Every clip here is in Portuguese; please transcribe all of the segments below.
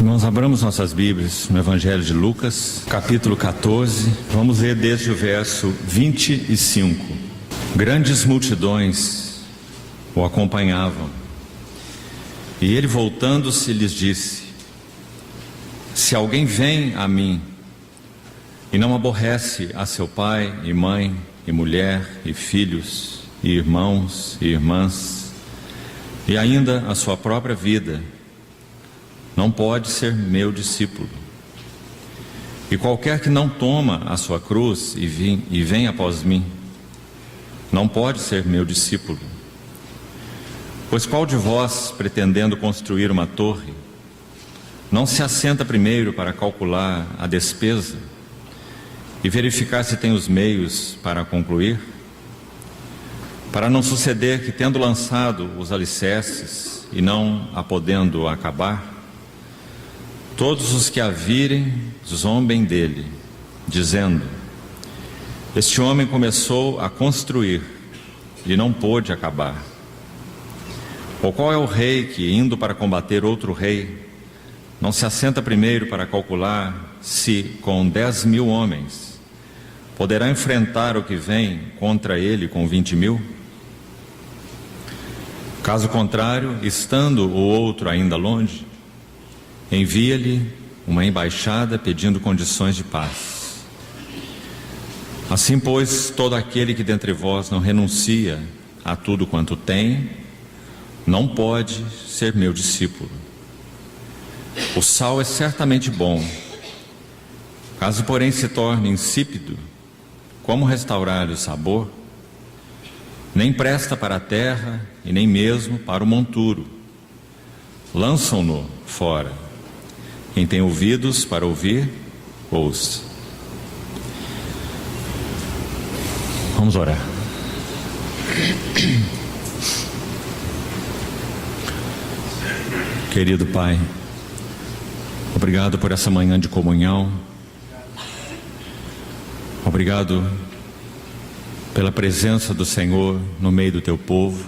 Irmãos, abramos nossas Bíblias no Evangelho de Lucas, capítulo 14. Vamos ler desde o verso 25. Grandes multidões o acompanhavam, e ele, voltando-se, lhes disse: se alguém vem a mim e não aborrece a seu pai e mãe e mulher e filhos e irmãos e irmãs, e ainda a sua própria vida, não pode ser meu discípulo. E qualquer que não toma a sua cruz e vem após mim, não pode ser meu discípulo. Pois qual de vós, pretendendo construir uma torre, não se assenta primeiro para calcular a despesa e verificar se tem os meios para concluir? Para não suceder que, tendo lançado os alicerces e não a podendo acabar, todos os que a virem zombem dele, dizendo: este homem começou a construir e não pôde acabar. Ou qual é o rei que, indo para combater outro rei, não se assenta primeiro para calcular se, com 10.000 homens, poderá enfrentar o que vem contra ele com 20.000? Caso contrário, estando o outro ainda longe, envia-lhe uma embaixada pedindo condições de paz. Assim, pois, todo aquele que dentre vós não renuncia a tudo quanto tem, não pode ser meu discípulo. O sal é certamente bom. Caso, porém, se torne insípido, como restaurar o sabor? Nem presta para a terra e nem mesmo para o monturo. Lançam-no fora. Quem tem ouvidos para ouvir, ouça. Vamos orar. Querido Pai, obrigado por essa manhã de comunhão. Obrigado pela presença do Senhor no meio do teu povo,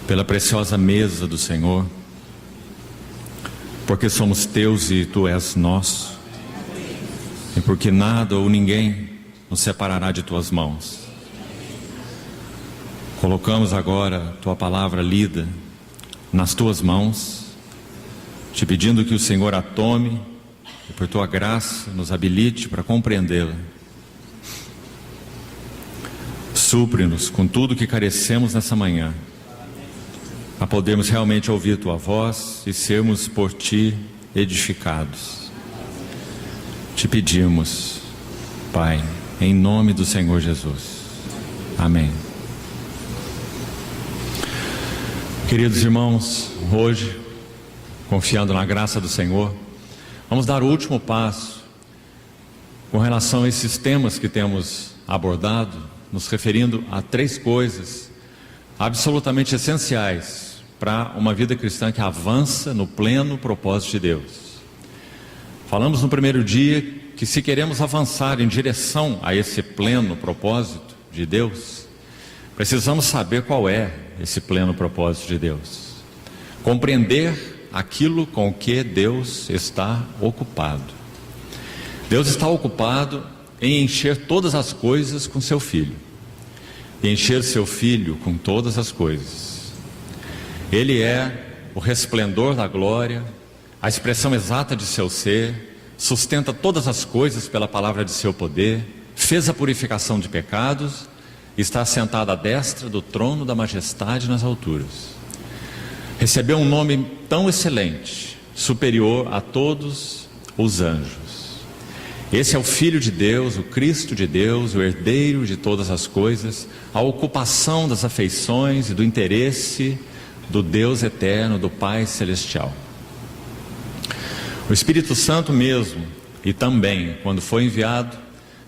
pela preciosa mesa do Senhor, porque somos teus e tu és nosso, e porque nada ou ninguém nos separará de tuas mãos. Colocamos agora tua palavra lida nas tuas mãos, te pedindo que o Senhor a tome e por tua graça nos habilite para compreendê-la. Supre-nos com tudo que carecemos nessa manhã, a podermos realmente ouvir tua voz e sermos por ti edificados. Te pedimos, Pai, em nome do Senhor Jesus. Amém. Queridos irmãos, hoje, confiando na graça do Senhor, vamos dar o último passo com relação a esses temas que temos abordado, nos referindo a 3 coisas absolutamente essenciais para uma vida cristã que avança no pleno propósito de Deus. Falamos no primeiro dia que, se queremos avançar em direção a esse pleno propósito de Deus, precisamos saber qual é esse pleno propósito de Deus, compreender aquilo com que Deus está ocupado. Deus está ocupado em encher todas as coisas com seu Filho, e encher seu Filho com todas as coisas. Ele é o resplendor da glória, a expressão exata de seu ser, sustenta todas as coisas pela palavra de seu poder, fez a purificação de pecados, está assentado à destra do trono da majestade nas alturas. Recebeu um nome tão excelente, superior a todos os anjos. Esse é o Filho de Deus, o Cristo de Deus, o herdeiro de todas as coisas, a ocupação das afeições e do interesse do Deus eterno, do Pai celestial. O Espírito Santo mesmo, e também, quando foi enviado,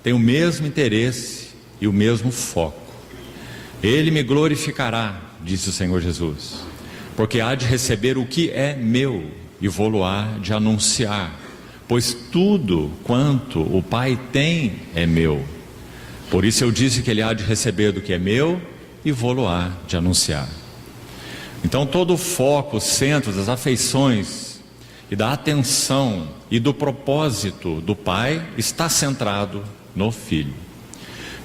tem o mesmo interesse e o mesmo foco. Ele me glorificará, disse o Senhor Jesus, porque há de receber o que é meu e vou-lo-á de anunciar, pois tudo quanto o Pai tem é meu. Por isso eu disse que ele há de receber do que é meu e vou-lo-á de anunciar. Então todo o foco, o centro das afeições e da atenção e do propósito do Pai está centrado no Filho.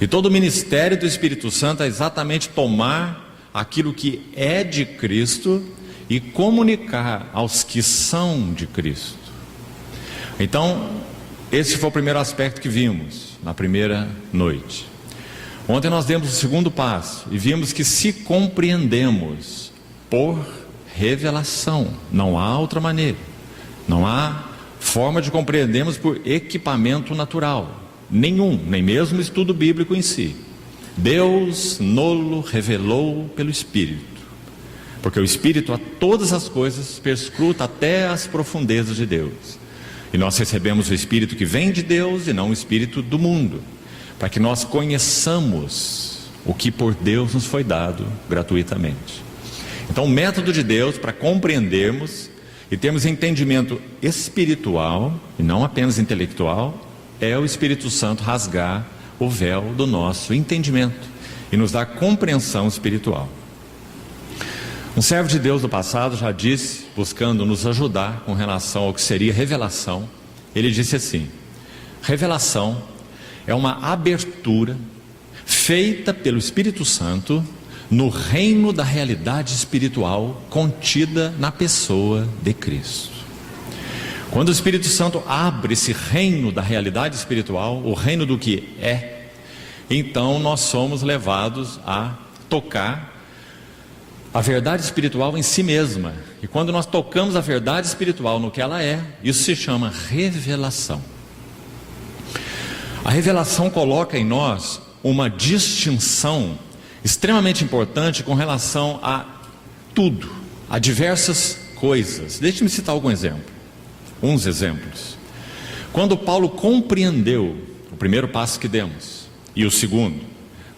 E todo o ministério do Espírito Santo é exatamente tomar aquilo que é de Cristo e comunicar aos que são de Cristo. Então, esse foi o primeiro aspecto que vimos na primeira noite. Ontem nós demos o segundo passo e vimos que se compreendemos por revelação, não há outra maneira, não há forma de compreendermos por equipamento natural, nenhum, nem mesmo estudo bíblico em si. Deus nolo revelou pelo Espírito, porque o Espírito a todas as coisas perscruta até as profundezas de Deus, e nós recebemos o Espírito que vem de Deus e não o Espírito do mundo, para que nós conheçamos o que por Deus nos foi dado gratuitamente. Então o método de Deus para compreendermos e termos entendimento espiritual e não apenas intelectual é o Espírito Santo rasgar o véu do nosso entendimento e nos dar compreensão espiritual. Um servo de Deus do passado já disse, buscando nos ajudar com relação ao que seria revelação, ele disse assim: revelação é uma abertura feita pelo Espírito Santo no reino da realidade espiritual contida na pessoa de Cristo. Quando o Espírito Santo abre esse reino da realidade espiritual, o reino do que é, então nós somos levados a tocar a verdade espiritual em si mesma. E quando nós tocamos a verdade espiritual no que ela é, isso se chama revelação. A revelação coloca em nós uma distinção extremamente importante com relação a tudo, a diversas coisas. Deixe-me citar uns exemplos. Quando Paulo compreendeu o primeiro passo que demos, e o segundo,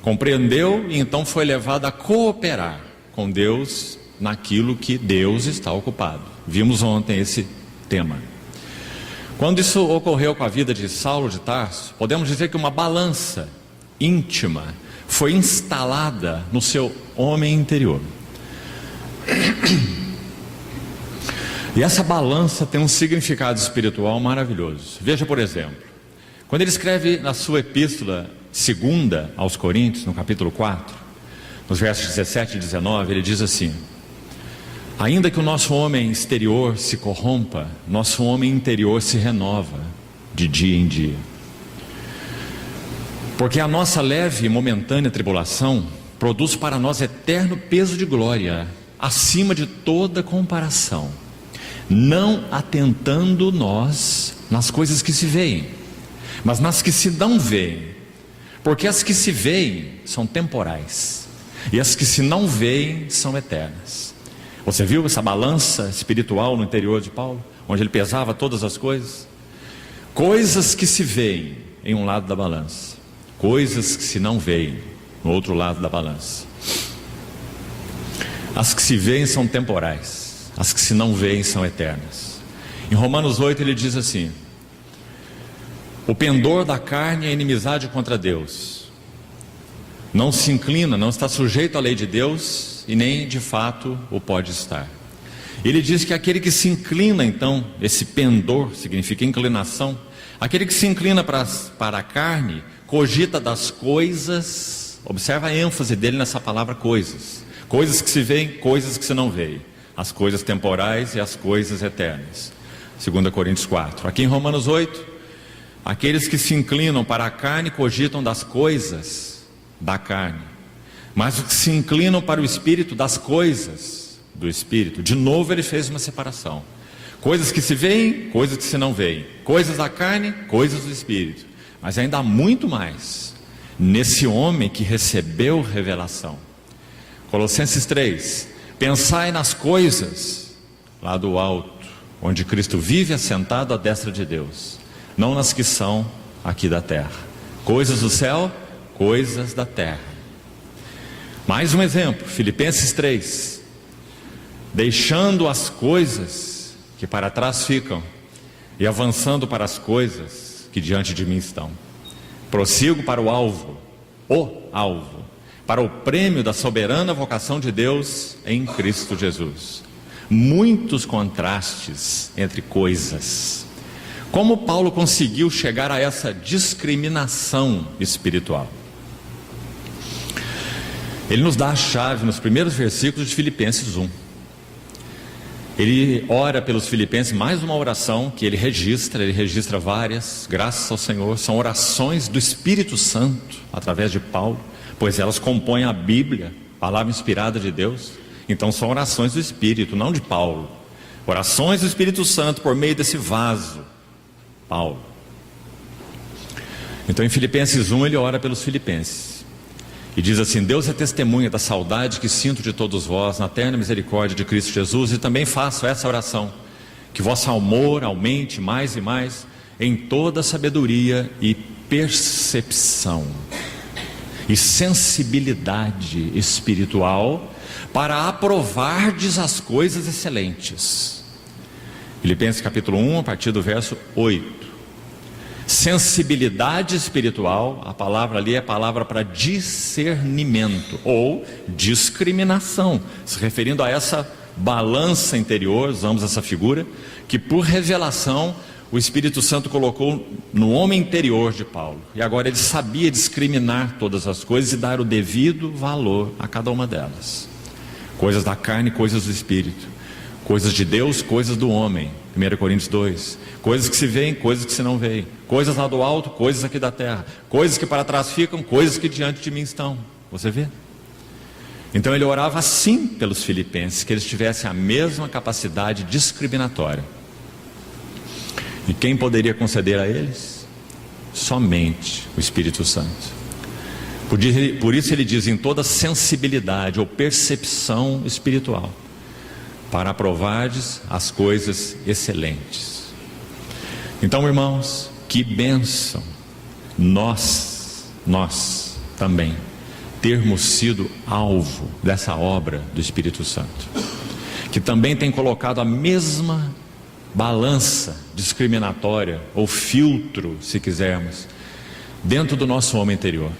compreendeu e então foi levado a cooperar com Deus naquilo que Deus está ocupado. Vimos ontem esse tema. Quando isso ocorreu com a vida de Saulo de Tarso, podemos dizer que uma balança íntima foi instalada no seu homem interior. E essa balança tem um significado espiritual maravilhoso. Veja, por exemplo, quando ele escreve na sua epístola segunda aos Coríntios, no capítulo 4, nos versos 17 e 19, ele diz assim: ainda que o nosso homem exterior se corrompa, nosso homem interior se renova de dia em dia. Porque a nossa leve e momentânea tribulação produz para nós eterno peso de glória, acima de toda comparação, não atentando nós nas coisas que se veem, mas nas que se não veem, porque as que se veem são temporais, e as que se não veem são eternas. Você viu essa balança espiritual no interior de Paulo, onde ele pesava todas as coisas? Coisas que se veem em um lado da balança, coisas que se não veem no outro lado da balança. As que se veem são temporais, as que se não veem são eternas. Em Romanos 8 ele diz assim: o pendor da carne é inimizade contra Deus, não se inclina, não está sujeito à lei de Deus e nem de fato o pode estar. Ele diz que aquele que se inclina, então, esse pendor significa inclinação, aquele que se inclina para a carne cogita das coisas. Observa a ênfase dele nessa palavra coisas, coisas que se veem, coisas que se não veem, as coisas temporais e as coisas eternas. 2 Coríntios 4. Aqui em Romanos 8, aqueles que se inclinam para a carne cogitam das coisas da carne, mas os que se inclinam para o Espírito, das coisas do Espírito. De novo ele fez uma separação: coisas que se veem, coisas que se não veem, coisas da carne, coisas do Espírito. Mas ainda há muito mais nesse homem que recebeu revelação. Colossenses 3: pensai nas coisas lá do alto, onde Cristo vive assentado à destra de Deus, não nas que são aqui da terra. Coisas do céu, coisas da terra. Mais um exemplo, Filipenses 3: deixando as coisas que para trás ficam e avançando para as coisas que diante de mim estão, prossigo para o alvo, para o prêmio da soberana vocação de Deus em Cristo Jesus. muitos contrastes entre coisas. Como Paulo conseguiu chegar a essa discriminação espiritual? Ele nos dá a chave nos primeiros versículos de Filipenses 1. Ele ora pelos filipenses, mais uma oração que ele registra várias, graças ao Senhor. São orações do Espírito Santo, através de Paulo, pois elas compõem a Bíblia, palavra inspirada de Deus. Então são orações do Espírito, não de Paulo. Orações do Espírito Santo por meio desse vaso, Paulo. Então em Filipenses 1 ele ora pelos filipenses e diz assim: Deus é testemunha da saudade que sinto de todos vós na eterna misericórdia de Cristo Jesus, e também faço essa oração, que vosso amor aumente mais e mais em toda sabedoria e percepção e sensibilidade espiritual, para aprovardes as coisas excelentes. Filipenses capítulo 1, a partir do verso 8. Sensibilidade espiritual, a palavra ali é a palavra para discernimento ou discriminação, se referindo a essa balança interior, usamos essa figura, que por revelação o Espírito Santo colocou no homem interior de Paulo. E agora ele sabia discriminar todas as coisas e dar o devido valor a cada uma delas. Coisas da carne, coisas do Espírito. Coisas de Deus, coisas do homem. 1 Coríntios 2. Coisas que se veem, coisas que se não veem. Coisas lá do alto, coisas aqui da terra. Coisas que para trás ficam, coisas que diante de mim estão. Você vê? Então ele orava assim pelos filipenses, que eles tivessem a mesma capacidade discriminatória. E quem poderia conceder a eles? Somente o Espírito Santo. Por isso ele diz: em toda sensibilidade ou percepção espiritual, para aprovardes as coisas excelentes. Então, irmãos, que bênção nós também termos sido alvo dessa obra do Espírito Santo, que também tem colocado a mesma balança discriminatória ou filtro, se quisermos, dentro do nosso homem interior,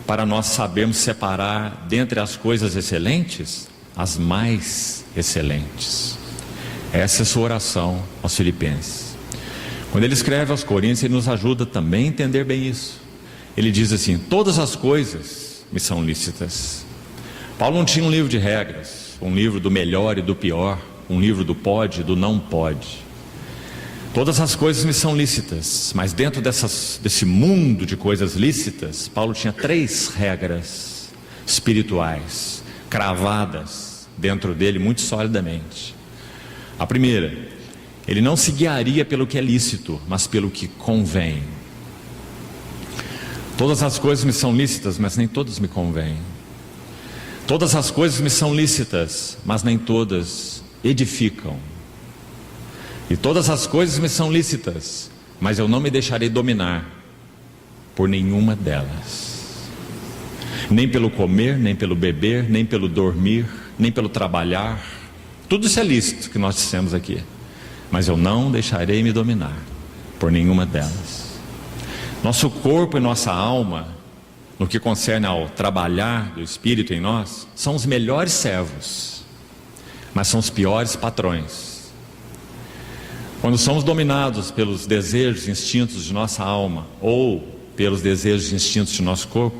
para nós sabermos separar dentre as coisas excelentes as mais excelentes. Essa é a sua oração aos filipenses. Quando ele escreve aos Coríntios, ele nos ajuda também a entender bem isso. Ele diz assim: todas as coisas me são lícitas. Paulo não tinha um livro de regras, um livro do melhor e do pior, um livro do pode e do não pode. Todas as coisas me são lícitas, mas dentro desse mundo de coisas lícitas, Paulo tinha 3 regras espirituais cravadas dentro dele muito solidamente. A primeira: ele não se guiaria pelo que é lícito, mas pelo que convém. Todas as coisas me são lícitas, mas nem todas me convêm. Todas as coisas me são lícitas, mas nem todas edificam. E todas as coisas me são lícitas, mas eu não me deixarei dominar por nenhuma delas. Nem pelo comer, nem pelo beber, nem pelo dormir, nem pelo trabalhar. Tudo isso é lícito que nós dissemos aqui, mas eu não deixarei me dominar por nenhuma delas. Nosso corpo e nossa alma, no que concerne ao trabalhar do Espírito em nós, são os melhores servos, mas são os piores patrões. Quando somos dominados pelos desejos e instintos de nossa alma, ou pelos desejos e instintos de nosso corpo,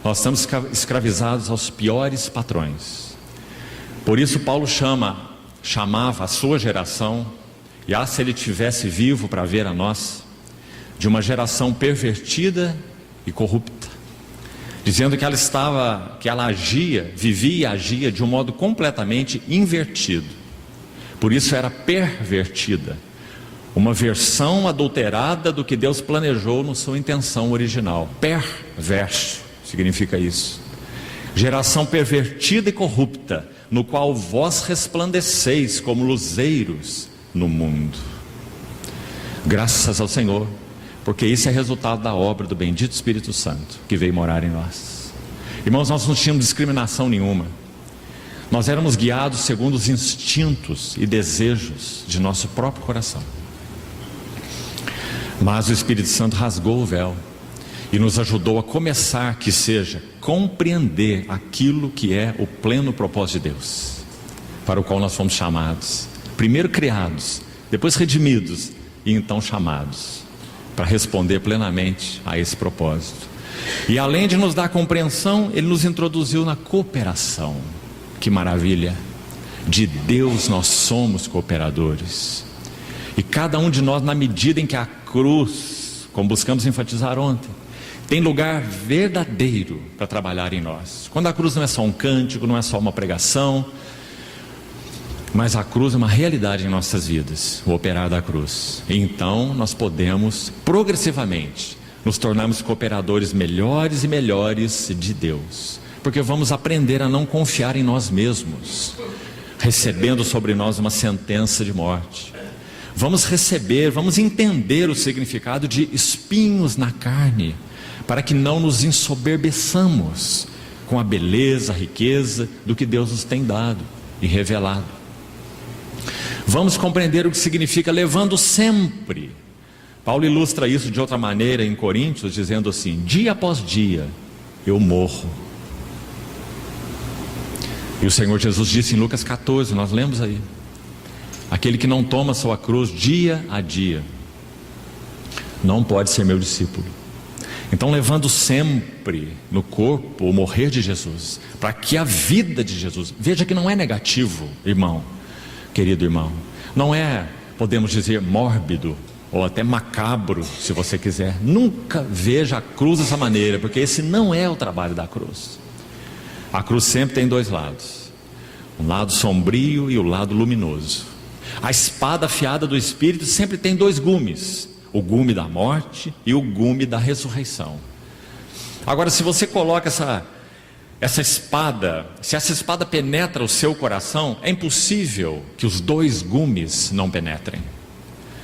nós estamos escravizados aos piores patrões. Por isso Paulo chamava a sua geração, e se ele tivesse vivo para ver a nossa, de uma geração pervertida e corrupta, dizendo que ela vivia e agia de um modo completamente invertido. Por isso era pervertida, uma versão adulterada do que Deus planejou na sua intenção original. Perverso significa isso. Geração pervertida e corrupta, no qual vós resplandeceis como luzeiros no mundo. Graças ao Senhor, porque isso é resultado da obra do bendito Espírito Santo que veio morar em nós. Irmãos, nós não tínhamos discriminação nenhuma. Nós éramos guiados segundo os instintos e desejos de nosso próprio coração. Mas o Espírito Santo rasgou o véu e nos ajudou a começar, que seja, compreender aquilo que é o pleno propósito de Deus. para o qual nós fomos chamados. Primeiro criados, depois redimidos e então chamados para responder plenamente a esse propósito. E além de nos dar compreensão, Ele nos introduziu na cooperação. Que maravilha! De Deus nós somos cooperadores. E cada um de nós, na medida em que a cruz, como buscamos enfatizar ontem, tem lugar verdadeiro para trabalhar em nós. Quando a cruz não é só um cântico, não é só uma pregação, mas a cruz é uma realidade em nossas vidas, o operar da cruz. Então nós podemos progressivamente nos tornarmos cooperadores melhores e melhores de Deus, porque vamos aprender a não confiar em nós mesmos, recebendo sobre nós uma sentença de morte. Vamos receber, vamos entender o significado de espinhos na carne, para que não nos ensoberbeçamos com a beleza, a riqueza do que Deus nos tem dado e revelado. Vamos compreender o que significa levando sempre. Paulo ilustra isso de outra maneira em Coríntios, dizendo assim: dia após dia eu morro. E o Senhor Jesus disse em Lucas 14, nós lemos aí: aquele que não toma sua cruz dia a dia não pode ser meu discípulo. Então, levando sempre no corpo o morrer de Jesus, para que a vida de Jesus, veja que não é negativo, irmão, querido irmão, não é, podemos dizer, mórbido ou até macabro, se você quiser. Nunca veja a cruz dessa maneira, porque esse não é o trabalho da cruz. A cruz sempre tem dois lados, um lado sombrio e o lado luminoso. A espada afiada do Espírito sempre tem dois gumes, o gume da morte e o gume da ressurreição. Agora, se você coloca essa espada, se essa espada penetra o seu coração, é impossível que os dois gumes não penetrem.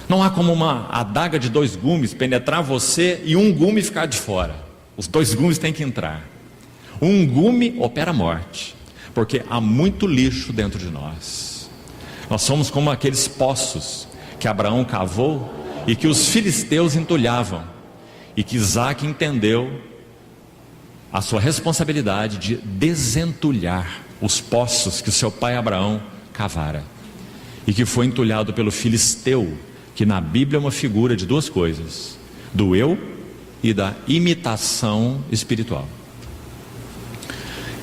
Não há como uma adaga de dois gumes penetrar você e um gume ficar de fora. Os dois gumes têm que entrar. Um gume opera a morte, porque há muito lixo dentro de nós. Nós somos como aqueles poços que Abraão cavou e que os filisteus entulhavam, e que Isaac entendeu a sua responsabilidade de desentulhar os poços que o seu pai Abraão cavara, e que foi entulhado pelo filisteu, que na Bíblia é uma figura de duas coisas: do eu e da imitação espiritual.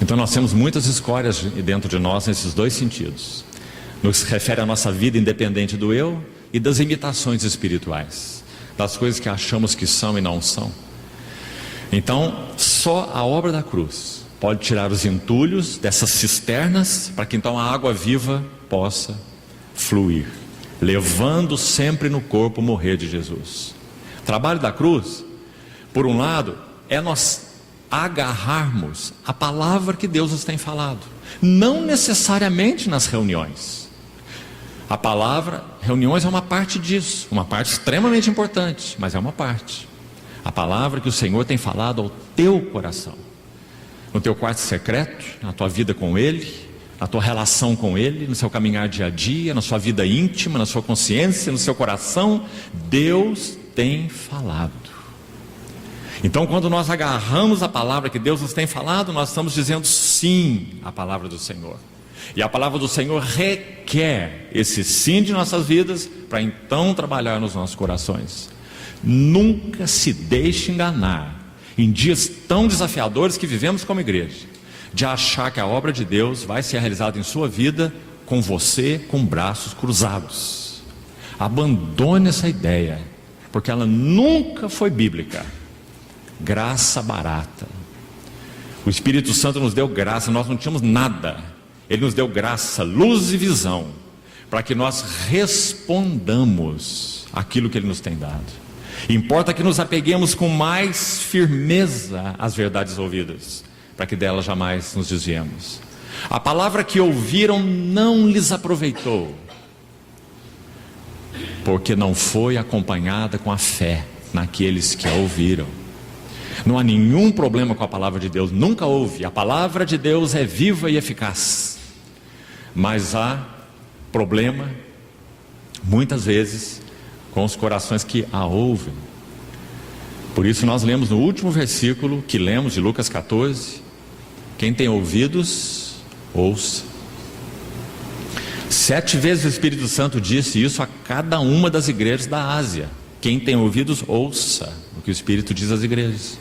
Então nós temos muitas escórias dentro de nós nesses dois sentidos. No que se refere à nossa vida independente do eu e das imitações espirituais, das coisas que achamos que são e não são. Então, só a obra da cruz pode tirar os entulhos dessas cisternas, para que então a água viva possa fluir, levando sempre no corpo o morrer de Jesus. O trabalho da cruz, por um lado, é nós agarrarmos a palavra que Deus nos tem falado, não necessariamente nas reuniões. A palavra, reuniões é uma parte disso, uma parte extremamente importante, mas é uma parte. A palavra que o Senhor tem falado ao teu coração, no teu quarto secreto, na tua vida com Ele, na tua relação com Ele, no seu caminhar dia a dia, na sua vida íntima, na sua consciência, no seu coração, Deus tem falado. Então, quando nós agarramos a palavra que Deus nos tem falado, nós estamos dizendo sim à palavra do Senhor. E a palavra do Senhor requer esse sim de nossas vidas, para então trabalhar nos nossos corações. Nunca se deixe enganar, em dias tão desafiadores que vivemos como igreja, de achar que a obra de Deus vai ser realizada em sua vida com você com braços cruzados. Abandone essa ideia, porque ela nunca foi bíblica. Graça barata. O Espírito Santo nos deu graça, nós não tínhamos nada. Ele nos deu graça, luz e visão, para que nós respondamos aquilo que Ele nos tem dado. Importa que nos apeguemos com mais firmeza às verdades ouvidas, para que delas jamais nos desviemos. A palavra que ouviram não lhes aproveitou, porque não foi acompanhada com a fé naqueles que a ouviram. Não há nenhum problema com a palavra de Deus, nunca houve. A palavra de Deus é viva e eficaz. Mas há problema, muitas vezes, com os corações que a ouvem. Por isso nós lemos no último versículo que lemos de Lucas 14: quem tem ouvidos, ouça. 7 vezes o Espírito Santo disse isso a cada uma das igrejas da Ásia. Quem tem ouvidos, ouça o que o Espírito diz às igrejas.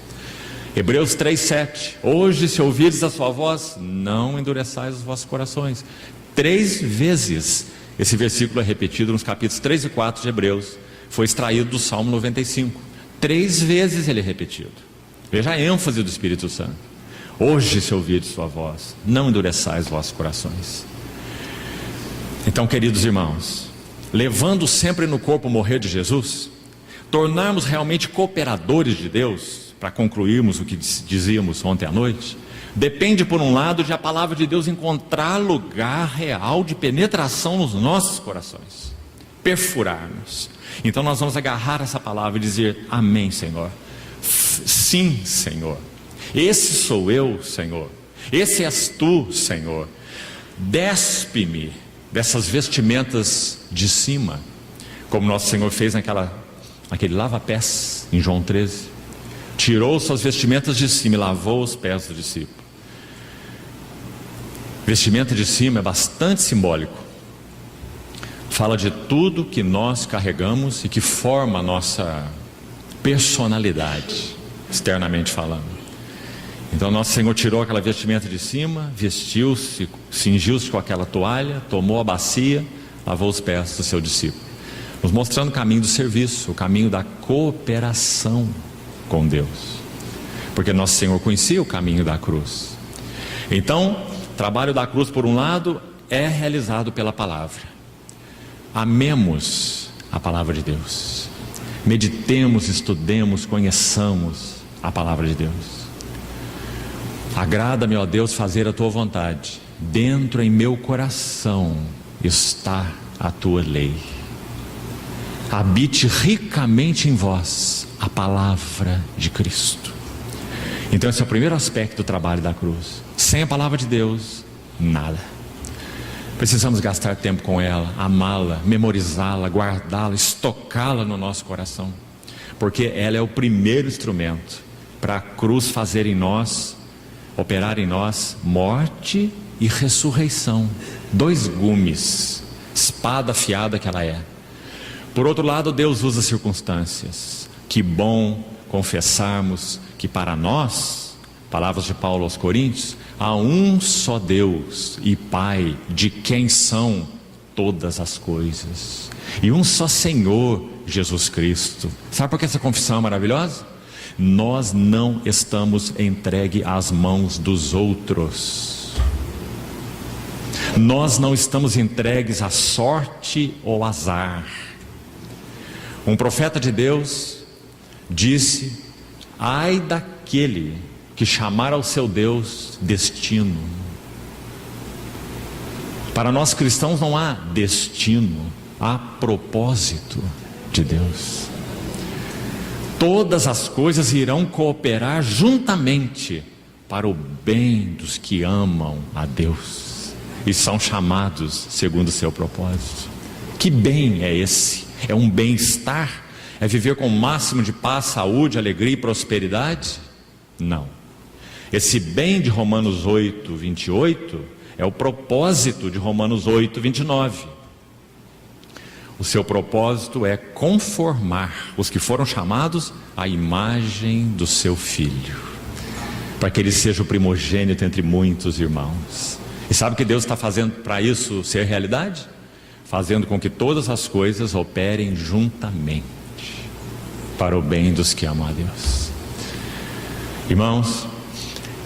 Hebreus 3:7. Hoje, se ouvires a sua voz, não endureçais os vossos corações. 3 vezes esse versículo é repetido nos capítulos 3 e 4 de Hebreus. Foi extraído do Salmo 95. 3 vezes ele é repetido. Veja a ênfase do Espírito Santo. Hoje, se ouvires sua voz, não endureçais os vossos corações. Então, queridos irmãos, levando sempre no corpo o morrer de Jesus, tornarmos realmente cooperadores de Deus, para concluirmos o que dizíamos ontem à noite, depende, por um lado, de a palavra de Deus encontrar lugar real de penetração nos nossos corações, perfurar-nos. Então nós vamos agarrar essa palavra e dizer: amém, Senhor. Sim, Senhor. Esse sou eu, Senhor. Esse és tu, Senhor. Despe-me dessas vestimentas de cima, como nosso Senhor fez naquele lava-pés em João 13. Tirou suas vestimentas de cima e lavou os pés do discípulo. Vestimenta de cima é bastante simbólico. Fala de tudo que nós carregamos e que forma a nossa personalidade, externamente falando. Então nosso Senhor tirou aquela vestimenta de cima, vestiu-se, cingiu-se com aquela toalha, tomou a bacia, lavou os pés do seu discípulo, nos mostrando o caminho do serviço, o caminho da cooperação com Deus, porque nosso Senhor conhecia o caminho da cruz. Então, o trabalho da cruz, por um lado, é realizado pela palavra. Amemos a palavra de Deus, meditemos, estudemos, conheçamos a palavra de Deus. Agrada-me, ó Deus, fazer a tua vontade. Dentro em meu coração está a tua lei. Habite ricamente em vós a palavra de Cristo. Então esse é o primeiro aspecto do trabalho da cruz. Sem a palavra de Deus, nada. Precisamos gastar tempo com ela, amá-la, memorizá-la, guardá-la, estocá-la no nosso coração, porque ela é o primeiro instrumento para a cruz fazer em nós, operar em nós, morte e ressurreição. 2 gumes, espada afiada que ela é. Por outro lado, Deus usa circunstâncias. Que bom confessarmos que para nós, palavras de Paulo aos Coríntios, há um só Deus e Pai, de quem são todas as coisas, e um só Senhor, Jesus Cristo. Sabe por que essa confissão é maravilhosa? Nós não estamos entregues às mãos dos outros. Nós não estamos entregues à sorte ou azar. Um profeta de Deus disse: ai daquele que chamar ao seu Deus destino. Para nós cristãos não há destino, há propósito de Deus. Todas as coisas irão cooperar juntamente para o bem dos que amam a Deus e são chamados segundo o seu propósito. Que bem é esse? É um bem-estar? É viver com o máximo de paz, saúde, alegria e prosperidade? Não. Esse bem de Romanos 8, 28 é o propósito de Romanos 8, 29. O seu propósito é conformar os que foram chamados à imagem do seu Filho, para que ele seja o primogênito entre muitos irmãos. E sabe o que Deus está fazendo para isso ser realidade? Fazendo com que todas as coisas operem juntamente para o bem dos que amam a Deus. Irmãos,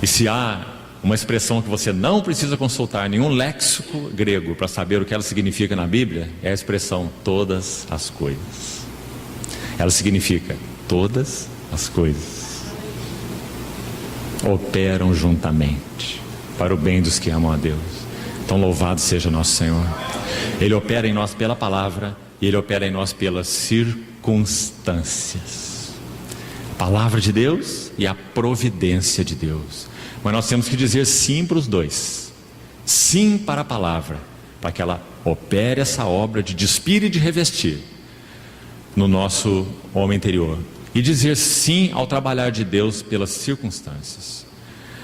e se há uma expressão que você não precisa consultar nenhum léxico grego para saber o que ela significa na Bíblia, é a expressão todas as coisas. Ela significa todas as coisas operam juntamente para o bem dos que amam a Deus. Então louvado seja nosso Senhor. Ele opera em nós pela palavra e Ele opera em nós pelas circunstâncias. A palavra de Deus e a providência de Deus. Mas nós temos que dizer sim para os dois. Sim para a palavra, para que ela opere essa obra de despir e de revestir no nosso homem interior. E dizer sim ao trabalhar de Deus pelas circunstâncias.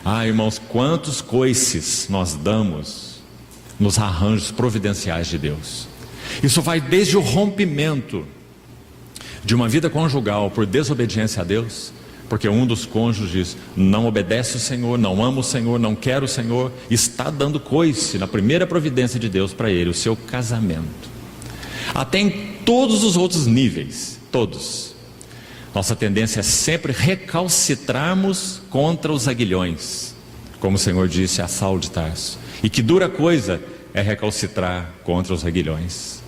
Ah, irmãos, quantos coices nós damos nos arranjos providenciais de Deus. Isso vai desde o rompimento de uma vida conjugal por desobediência a Deus, porque um dos cônjuges não obedece o Senhor, não ama o Senhor, não quer o Senhor, está dando coice na primeira providência de Deus para ele, o seu casamento. Até em todos os outros níveis, todos. Nossa tendência é sempre recalcitrarmos contra os aguilhões, como o Senhor disse a Saulo de Tarso. E que dura coisa é recalcitrar contra os aguilhões,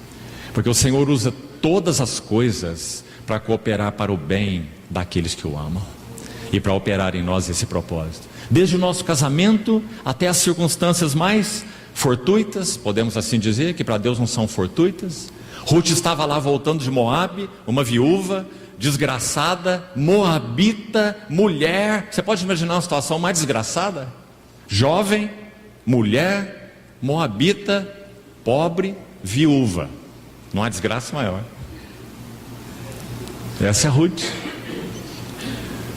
porque o Senhor usa todas as coisas para cooperar para o bem daqueles que o amam e para operar em nós esse propósito, desde o nosso casamento até as circunstâncias mais fortuitas, podemos assim dizer, que para Deus não são fortuitas. Ruth estava lá voltando de Moabe, uma viúva, desgraçada, moabita, mulher. Você pode imaginar uma situação mais desgraçada? Jovem, mulher, moabita, pobre, viúva. Não há desgraça maior. Essa é a Ruth.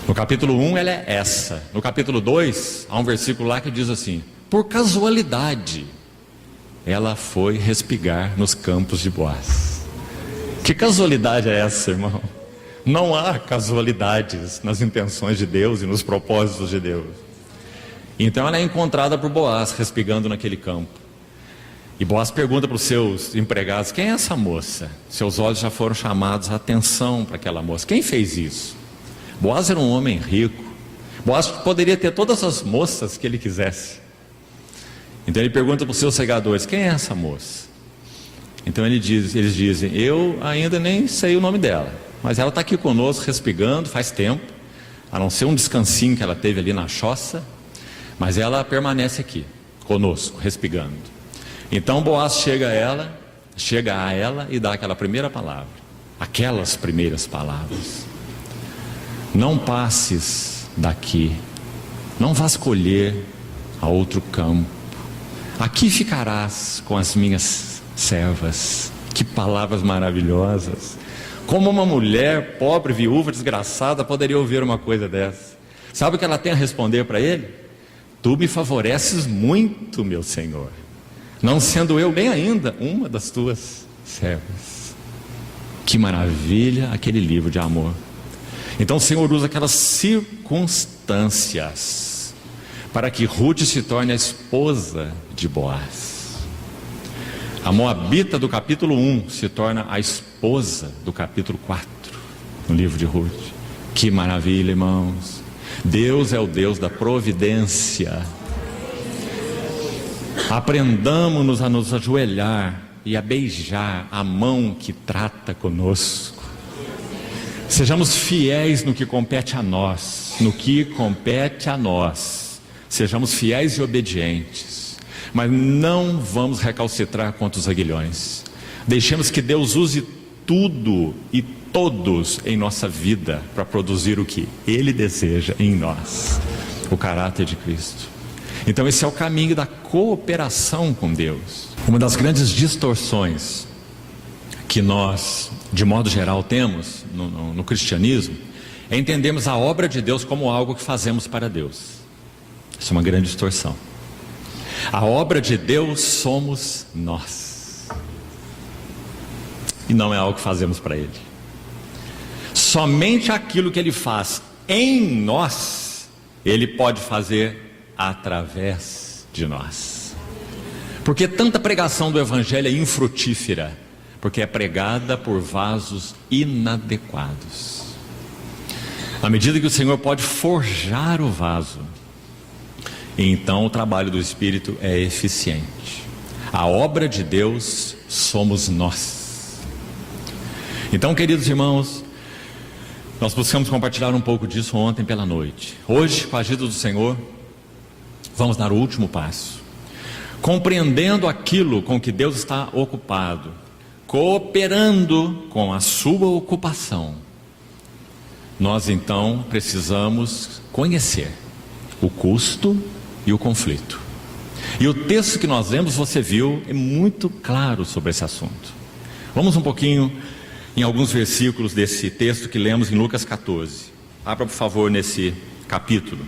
No capítulo 1 ela é essa. No capítulo 2 há um versículo lá que diz assim: por casualidade ela foi respigar nos campos de Boaz. Que casualidade é essa, irmão? Não há casualidades nas intenções de Deus e nos propósitos de Deus. Então ela é encontrada por Boaz respigando naquele campo. E Boaz pergunta para os seus empregados: quem é essa moça? Seus olhos já foram chamados a atenção para aquela moça. Quem fez isso? Boaz era um homem rico. Boaz poderia ter todas as moças que ele quisesse. Então ele pergunta para os seus segadores: quem é essa moça? Então eles dizem: eu ainda nem sei o nome dela, mas ela está aqui conosco respigando faz tempo, a não ser um descansinho que ela teve ali na choça, mas ela permanece aqui conosco respigando. Então Boaz chega a ela e dá aquela primeira palavra, aquelas primeiras palavras: não passes daqui, não vás colher a outro campo, aqui ficarás com as minhas servas. Que palavras maravilhosas! Como uma mulher pobre, viúva, desgraçada poderia ouvir uma coisa dessa? Sabe o que ela tem a responder para ele? Tu me favoreces muito, meu Senhor, não sendo eu nem ainda uma das tuas servas. Que maravilha aquele livro de amor. Então o Senhor usa aquelas circunstâncias para que Ruth se torne a esposa de Boaz. A moabita do capítulo 1 se torna a esposa do capítulo 4 no livro de Ruth. Que maravilha, irmãos. Deus é o Deus da providência. Aprendamos a nos ajoelhar e a beijar a mão que trata conosco. Sejamos fiéis no que compete a nós, Sejamos fiéis e obedientes, mas não vamos recalcitrar contra os aguilhões. Deixemos que Deus use tudo e todos em nossa vida para produzir o que Ele deseja em nós, o caráter de Cristo. Então esse é o caminho da cooperação com Deus. Uma das grandes distorções que nós, de modo geral, temos no cristianismo é entendermos a obra de Deus como algo que fazemos para Deus. Isso é uma grande distorção. A obra de Deus somos nós, e não é algo que fazemos para Ele. Somente aquilo que Ele faz em nós, Ele pode fazer através de nós. Porque tanta pregação do Evangelho é infrutífera? Porque é pregada por vasos inadequados. À medida que o Senhor pode forjar o vaso, então o trabalho do Espírito é eficiente. A obra de Deus somos nós. Então, queridos irmãos, nós buscamos compartilhar um pouco disso ontem pela noite. Hoje, com a ajuda do Senhor, vamos dar o último passo, compreendendo aquilo com que Deus está ocupado, cooperando com a sua ocupação. Nós então precisamos conhecer o custo e o conflito. E o texto que nós lemos, você viu, é muito claro sobre esse assunto. Vamos um pouquinho em alguns versículos desse texto que lemos em Lucas 14. Abra, por favor, nesse capítulo.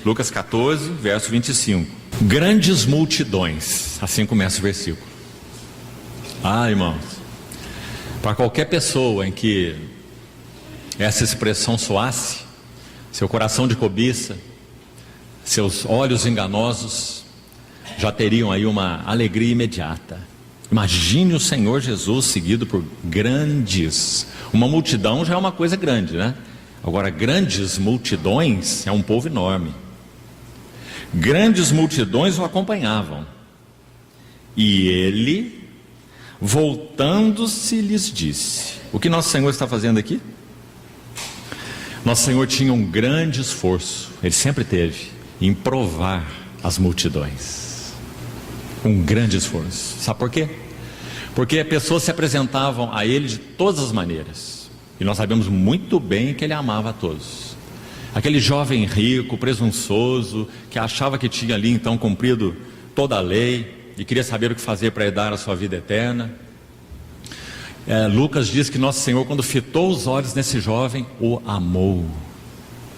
Lucas 14, verso 25. Grandes multidões, assim começa o versículo. Irmãos, para qualquer pessoa em que essa expressão soasse, seu coração de cobiça, seus olhos enganosos, já teriam aí uma alegria imediata. Imagine o Senhor Jesus seguido por grandes. Uma multidão já é uma coisa grande, né? Agora, grandes multidões é um povo enorme. Grandes multidões o acompanhavam. E ele, voltando-se, lhes disse: o que nosso Senhor está fazendo aqui? Nosso Senhor tinha um grande esforço, ele sempre teve, em provar as multidões. Um grande esforço. Sabe por quê? Porque as pessoas se apresentavam a ele de todas as maneiras. E nós sabemos muito bem que ele amava a todos. Aquele jovem rico, presunçoso, que achava que tinha ali então cumprido toda a lei e queria saber o que fazer para herdar a sua vida eterna. Lucas diz que nosso Senhor, quando fitou os olhos nesse jovem, o amou.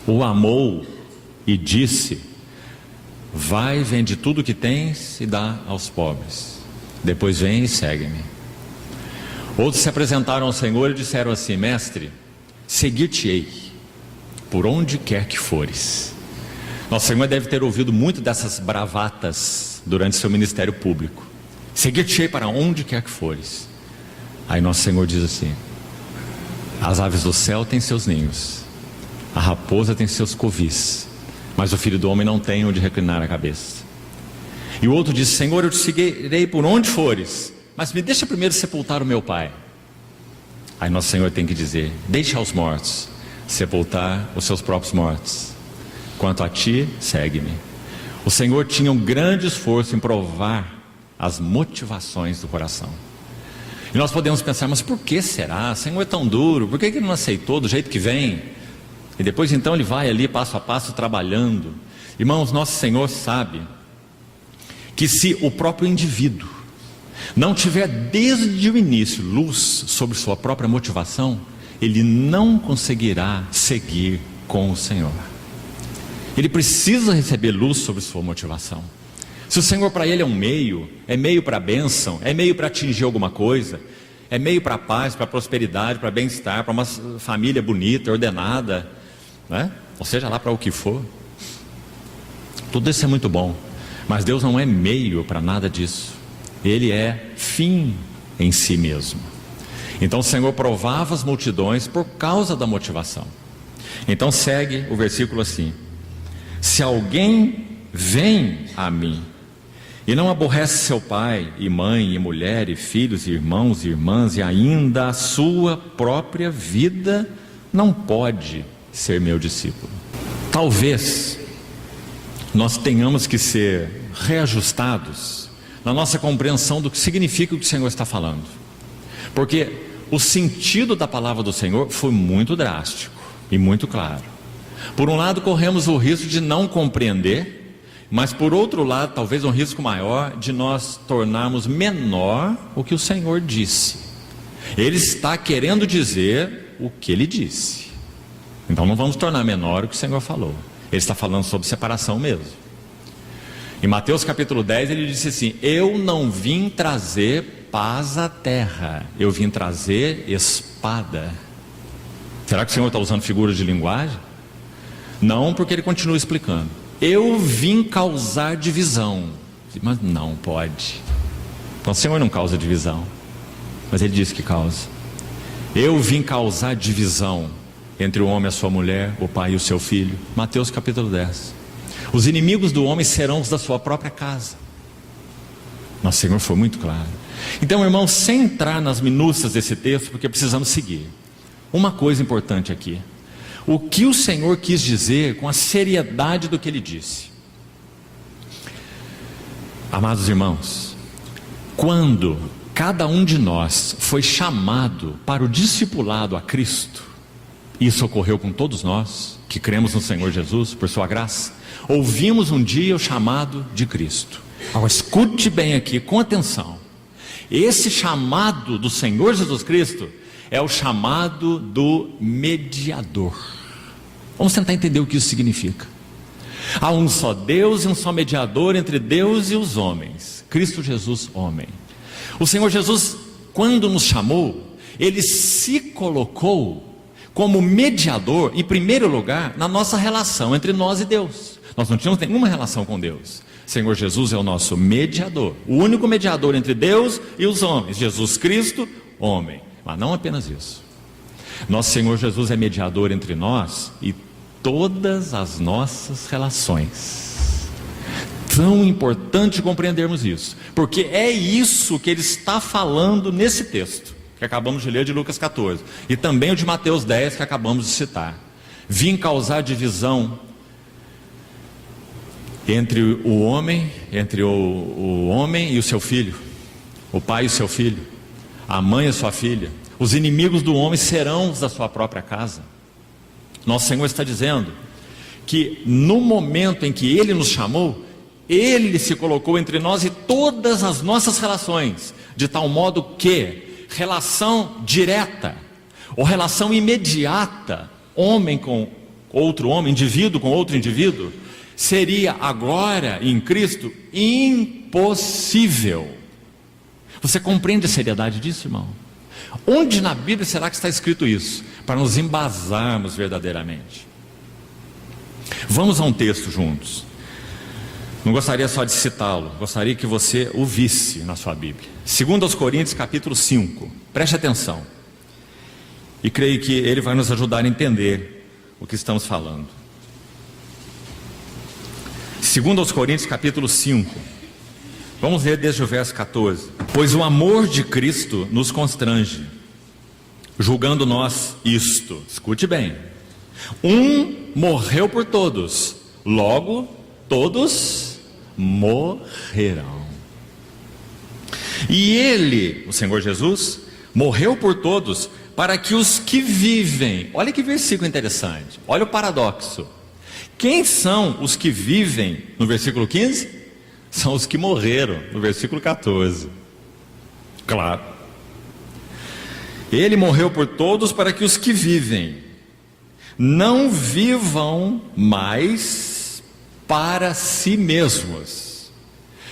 O amou e disse: vai, vende tudo que tens e dá aos pobres. Depois vem e segue-me. Outros se apresentaram ao Senhor e disseram assim: mestre, seguir-te-ei por onde quer que fores. Nosso Senhor deve ter ouvido muito dessas bravatas durante seu ministério público. Seguir-te-ei para onde quer que fores. Aí nosso Senhor diz assim: as aves do céu têm seus ninhos, a raposa tem seus covis, mas o Filho do Homem não tem onde reclinar a cabeça. E o outro disse: Senhor, eu te seguirei por onde fores, mas me deixa primeiro sepultar o meu pai. Aí nosso Senhor tem que dizer: deixa aos mortos sepultar os seus próprios mortos. Quanto a ti, segue-me. O Senhor tinha um grande esforço em provar as motivações do coração. E nós podemos pensar: mas por que será? O Senhor é tão duro, por que ele não aceitou do jeito que vem? E depois então ele vai ali passo a passo trabalhando. Irmãos, nosso Senhor sabe que se o próprio indivíduo não tiver desde o início luz sobre sua própria motivação, ele não conseguirá seguir com o Senhor. Ele precisa receber luz sobre sua motivação. Se o Senhor para ele é meio para a bênção, é meio para atingir alguma coisa, é meio para a paz, para a prosperidade, para bem-estar, para uma família bonita, ordenada, né? Ou seja lá para o que for, tudo isso é muito bom, mas Deus não é meio para nada disso. Ele é fim em si mesmo. Então o Senhor provava as multidões por causa da motivação. Então segue o versículo assim: se alguém vem a mim e não aborrece seu pai e mãe e mulher e filhos e irmãos e irmãs e ainda a sua própria vida, não pode ser meu discípulo. Talvez nós tenhamos que ser reajustados na nossa compreensão do que significa o que o Senhor está falando, porque o sentido da palavra do Senhor foi muito drástico e muito claro. Por um lado, corremos o risco de não compreender, mas por outro lado, talvez um risco maior de nós tornarmos menor o que o Senhor disse. Ele está querendo dizer o que ele disse, então não vamos tornar menor o que o Senhor falou. Ele está falando sobre separação mesmo. Em Mateus capítulo 10 ele disse assim: eu não vim trazer paz à terra, eu vim trazer espada. Será que o Senhor está usando figuras de linguagem? Não, porque ele continua explicando: eu vim causar divisão. Mas não pode. Então o Senhor não causa divisão, mas ele disse que causa. Eu vim causar divisão entre o homem e a sua mulher, o pai e o seu filho. Mateus capítulo 10. Os inimigos do homem serão os da sua própria casa. Nosso Senhor foi muito claro. Então, irmão, sem entrar nas minúcias desse texto, porque precisamos seguir, uma coisa importante aqui: o que o Senhor quis dizer com a seriedade do que ele disse. Amados irmãos, quando cada um de nós foi chamado para o discipulado a Cristo, isso ocorreu com todos nós que cremos no Senhor Jesus por sua graça, ouvimos um dia o chamado de Cristo. Agora escute bem aqui com atenção: esse chamado do Senhor Jesus Cristo é o chamado do mediador. Vamos tentar entender o que isso significa. Há um só Deus e um só mediador entre Deus e os homens, Cristo Jesus, homem. O Senhor Jesus, quando nos chamou, Ele se colocou como mediador, em primeiro lugar, na nossa relação entre nós e Deus. Nós não tínhamos nenhuma relação com Deus. O Senhor Jesus é o nosso mediador, o único mediador entre Deus e os homens, Jesus Cristo, homem. Mas não apenas isso. Nosso Senhor Jesus é mediador entre nós e todas as nossas relações. Tão importante compreendermos isso, porque é isso que ele está falando nesse texto que acabamos de ler de Lucas 14 e também o de Mateus 10 que acabamos de citar. Vim causar divisão entre o homem e o seu filho, o pai e o seu filho, a mãe e a sua filha. Os inimigos do homem serão os da sua própria casa. Nosso Senhor está dizendo que no momento em que Ele nos chamou, Ele se colocou entre nós e todas as nossas relações, de tal modo que relação direta ou relação imediata, homem com outro homem, indivíduo com outro indivíduo, seria agora em Cristo impossível. Você compreende a seriedade disso, irmão? Onde na Bíblia será que está escrito isso? Para nos embasarmos verdadeiramente. Vamos a um texto juntos. Não gostaria só de citá-lo, gostaria que você o visse na sua Bíblia. 2 Coríntios capítulo 5, preste atenção. E creio que ele vai nos ajudar a entender o que estamos falando. 2 Coríntios capítulo 5, vamos ler desde o verso 14. Pois o amor de Cristo nos constrange, julgando nós isto, escute bem, um morreu por todos, logo todos morrerão. E Ele, o Senhor Jesus, morreu por todos, para que os que vivem, olha que versículo interessante, olha o paradoxo. Quem são os que vivem no versículo 15? São os que morreram no versículo 14. Claro. Ele morreu por todos para que os que vivem não vivam mais para si mesmos.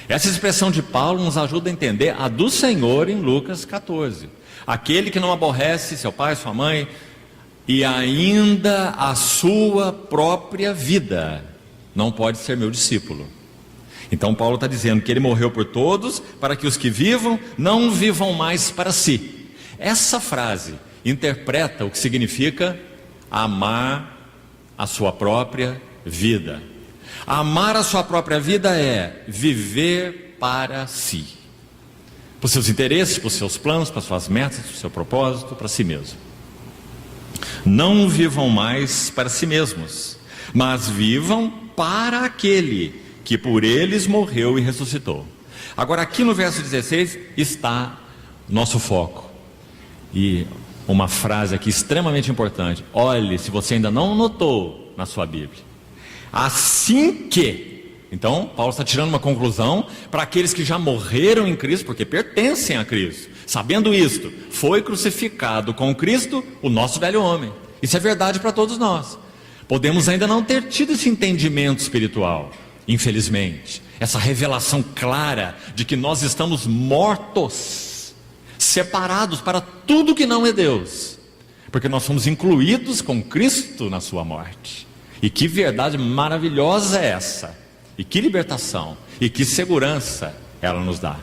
Essa expressão de Paulo nos ajuda a entender a do Senhor em Lucas 14. Aquele que não aborrece seu pai, sua mãe e ainda a sua própria vida não pode ser meu discípulo. Então Paulo está dizendo que ele morreu por todos para que os que vivam não vivam mais para si. Essa frase interpreta o que significa amar a sua própria vida. Amar a sua própria vida é viver para si, para os seus interesses, para os seus planos, para as suas metas, para o seu propósito, para si mesmo. Não vivam mais para si mesmos, mas vivam para aquele que por eles morreu e ressuscitou. Agora aqui no verso 16 está nosso foco. E uma frase aqui extremamente importante. Olhe, se você ainda não notou na sua Bíblia. Assim que, então Paulo está tirando uma conclusão para aqueles que já morreram em Cristo, porque pertencem a Cristo. Sabendo isto, foi crucificado com Cristo o nosso velho homem. Isso é verdade para todos nós. Podemos ainda não ter tido esse entendimento espiritual, infelizmente, essa revelação clara de que nós estamos mortos, separados para tudo que não é Deus, porque nós somos incluídos com Cristo na sua morte. E que verdade maravilhosa é essa, e que libertação, e que segurança ela nos dá.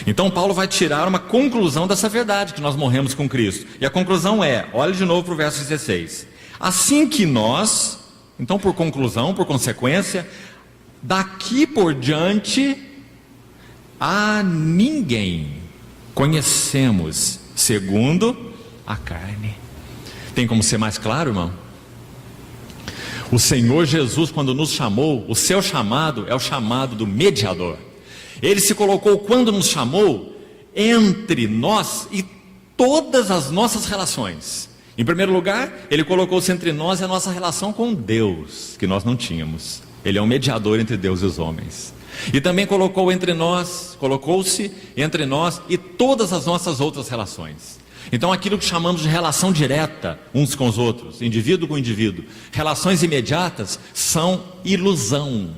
Então Paulo vai tirar uma conclusão dessa verdade, que nós morremos com Cristo. E a conclusão é, olhe de novo para o verso 16. Assim que nós, então por conclusão, por consequência, daqui por diante, a ninguém conhecemos segundo a carne. Tem como ser mais claro, irmão? O Senhor Jesus, quando nos chamou, o seu chamado é o chamado do mediador. Ele se colocou, quando nos chamou, entre nós e todas as nossas relações. Em primeiro lugar, Ele colocou-se entre nós e a nossa relação com Deus, que nós não tínhamos. Ele é um mediador entre Deus e os homens. E também colocou-se entre nós e todas as nossas outras relações. Então aquilo que chamamos de relação direta uns com os outros, indivíduo com indivíduo, relações imediatas, são ilusão.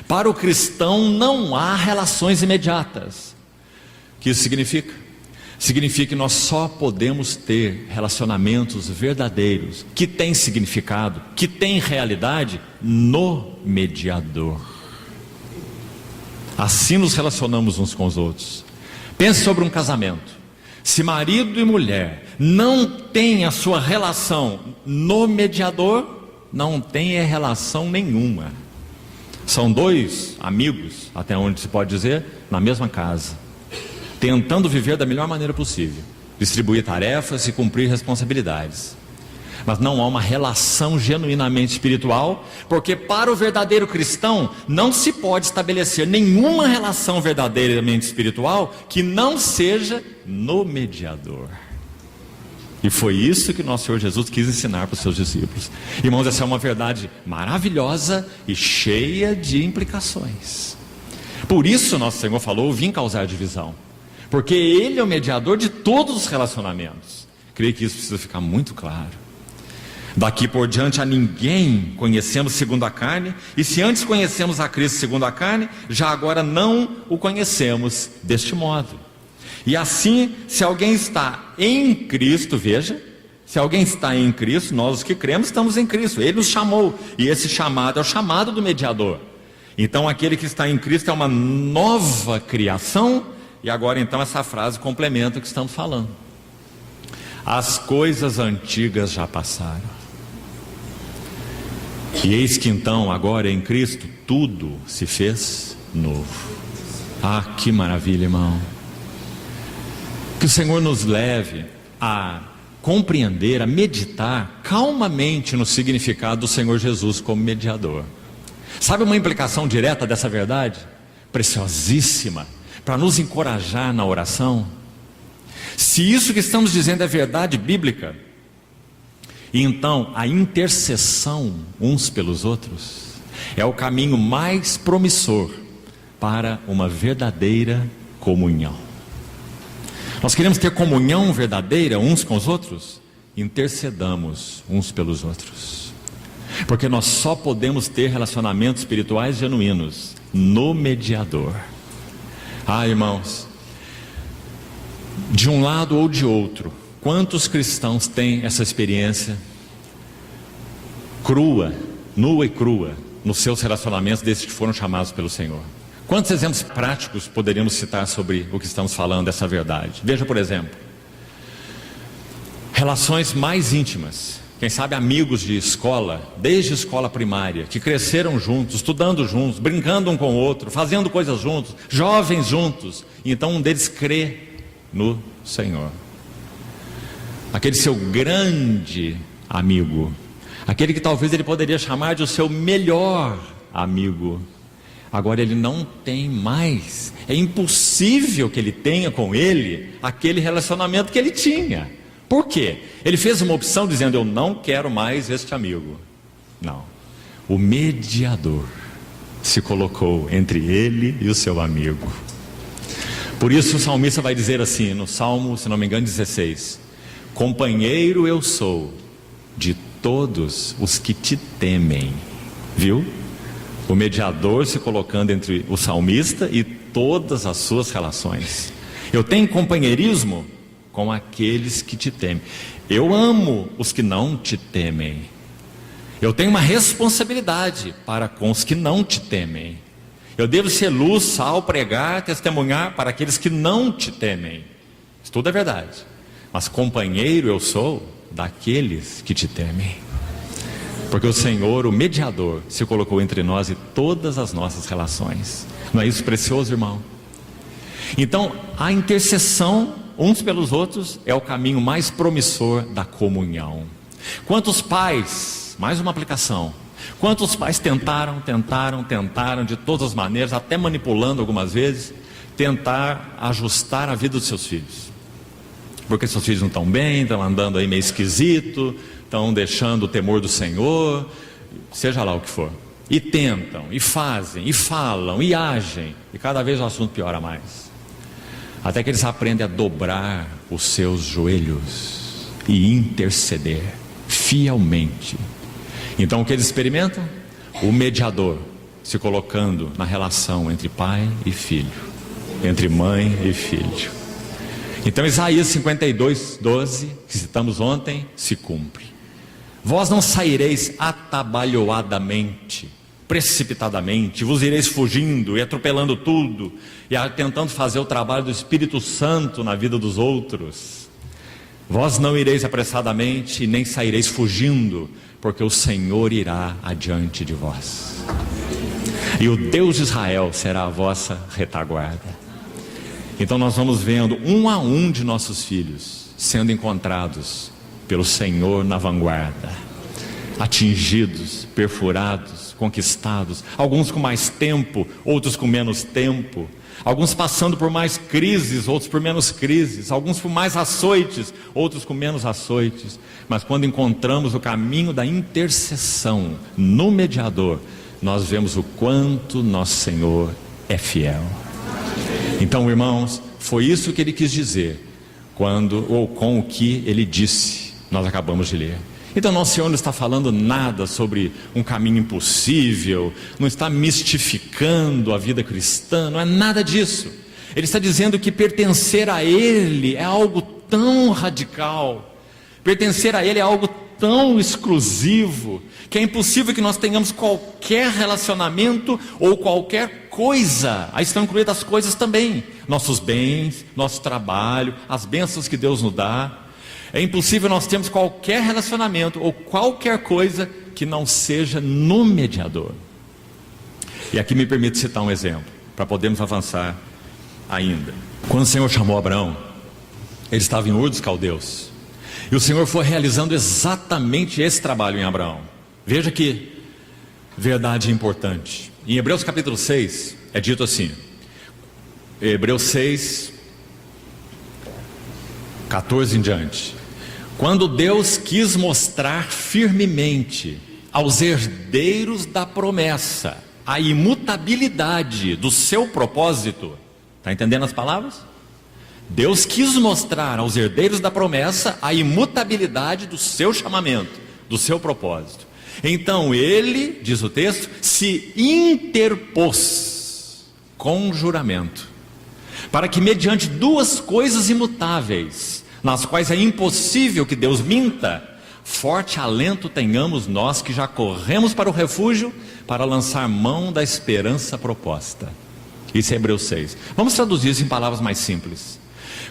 Para o cristão não há relações imediatas. O que isso significa? Significa que nós só podemos ter relacionamentos verdadeiros, que têm significado, que têm realidade, no mediador. Assim nos relacionamos uns com os outros. Pense sobre um casamento. Se marido e mulher não têm a sua relação no mediador, não tem relação nenhuma. São dois amigos, até onde se pode dizer, na mesma casa, tentando viver da melhor maneira possível, distribuir tarefas e cumprir responsabilidades. Mas não há uma relação genuinamente espiritual, porque para o verdadeiro cristão não se pode estabelecer nenhuma relação verdadeiramente espiritual que não seja no mediador. E foi isso que nosso Senhor Jesus quis ensinar para os seus discípulos. Irmãos, essa é uma verdade maravilhosa e cheia de implicações. Por isso nosso Senhor falou: vim causar divisão, porque Ele é o mediador de todos os relacionamentos. Creio que isso precisa ficar muito claro. Daqui por diante a ninguém conhecemos segundo a carne, e se antes conhecemos a Cristo segundo a carne, já agora não o conhecemos deste modo. E assim, se alguém está em Cristo, veja, se alguém está em Cristo, nós os que cremos estamos em Cristo, Ele nos chamou, e esse chamado é o chamado do mediador. Então aquele que está em Cristo é uma nova criação. E agora então essa frase complementa o que estamos falando: as coisas antigas já passaram, e eis que então agora em Cristo tudo se fez novo. Ah, que maravilha, irmão! Que o Senhor nos leve a compreender, a meditar calmamente no significado do Senhor Jesus como mediador. Sabe uma implicação direta dessa verdade? Preciosíssima, para nos encorajar na oração. Se isso que estamos dizendo é verdade bíblica, então a intercessão uns pelos outros é o caminho mais promissor para uma verdadeira comunhão. Nós queremos ter comunhão verdadeira uns com os outros? Intercedamos uns pelos outros, porque nós só podemos ter relacionamentos espirituais genuínos no mediador. Ah, irmãos, de um lado ou de outro, quantos cristãos têm essa experiência crua, nua e crua, nos seus relacionamentos desses que foram chamados pelo Senhor? Quantos exemplos práticos poderíamos citar sobre o que estamos falando, dessa verdade? Veja, por exemplo, relações mais íntimas. Quem sabe amigos de escola, desde a escola primária, que cresceram juntos, estudando juntos, brincando um com o outro, fazendo coisas juntos, jovens juntos. Então um deles crê no Senhor. Aquele seu grande amigo, aquele que talvez ele poderia chamar de o seu melhor amigo, agora ele não tem mais. É impossível que ele tenha com ele aquele relacionamento que ele tinha. Por quê? Ele fez uma opção dizendo: eu não quero mais este amigo. Não. O mediador se colocou entre ele e o seu amigo. Por isso o salmista vai dizer assim, no Salmo, se não me engano, 16: companheiro eu sou de todos os que te temem. Viu? O mediador se colocando entre o salmista e todas as suas relações. Eu tenho companheirismo com aqueles que te temem. Eu amo os que não te temem. Eu tenho uma responsabilidade para com os que não te temem. Eu devo ser luz, sal, pregar, testemunhar para aqueles que não te temem. Isso tudo é verdade. Mas companheiro eu sou daqueles que te temem. Porque o Senhor, o mediador, se colocou entre nós e todas as nossas relações. Não é isso precioso, irmão? Então, a intercessão uns pelos outros é o caminho mais promissor da comunhão. Quantos pais, mais uma aplicação, quantos pais tentaram de todas as maneiras, até manipulando algumas vezes, tentar ajustar a vida dos seus filhos, porque seus filhos não estão bem, estão andando aí meio esquisito, estão deixando o temor do Senhor, seja lá o que for, e tentam, e fazem, e falam, e agem, e cada vez o assunto piora mais. até que eles aprendem a dobrar os seus joelhos e interceder fielmente. Então o que eles experimentam? O mediador se colocando na relação entre pai e filho, entre mãe e filho. Então Isaías 52:12, que citamos ontem, se cumpre. Vós não saireis atabalhoadamente, precipitadamente, vos ireis fugindo e atropelando tudo, e tentando fazer o trabalho do Espírito Santo na vida dos outros. Vós não ireis apressadamente, nem saireis fugindo, porque o Senhor irá adiante de vós. E o Deus de Israel será a vossa retaguarda. Então nós vamos vendo um a um de nossos filhos sendo encontrados pelo Senhor na vanguarda, atingidos, perfurados, conquistados, alguns com mais tempo, outros com menos tempo, alguns passando por mais crises, outros por menos crises, alguns por mais açoites, outros com menos açoites. Mas quando encontramos o caminho da intercessão no mediador, nós vemos o quanto nosso Senhor é fiel. Então, irmãos, foi isso que ele quis dizer com o que ele disse, nós acabamos de ler. Então nosso Senhor não está falando nada sobre um caminho impossível, não está mistificando a vida cristã, não é nada disso. Ele está dizendo que pertencer a Ele é algo tão radical, pertencer a Ele é algo tão exclusivo, que é impossível que nós tenhamos qualquer relacionamento ou qualquer coisa, aí estão incluídas as coisas também, nossos bens, nosso trabalho, as bênçãos que Deus nos dá. É impossível nós termos qualquer relacionamento ou qualquer coisa que não seja no mediador. E aqui me permite citar um exemplo, para podermos avançar ainda. Quando o Senhor chamou Abraão, ele estava em Ur dos Caldeus, e o Senhor foi realizando exatamente esse trabalho em Abraão. Veja que verdade importante. Em Hebreus capítulo 6, é dito assim, Hebreus 6, 14 em diante. Quando Deus quis mostrar firmemente aos herdeiros da promessa a imutabilidade do seu propósito, está entendendo as palavras? Deus quis mostrar aos herdeiros da promessa a imutabilidade do seu chamamento, do seu propósito. Então ele, diz o texto, se interpôs com juramento, para que mediante duas coisas imutáveis, nas quais é impossível que Deus minta, forte alento tenhamos nós que já corremos para o refúgio, para lançar mão da esperança proposta. Isso é Hebreus 6. Vamos traduzir isso em palavras mais simples.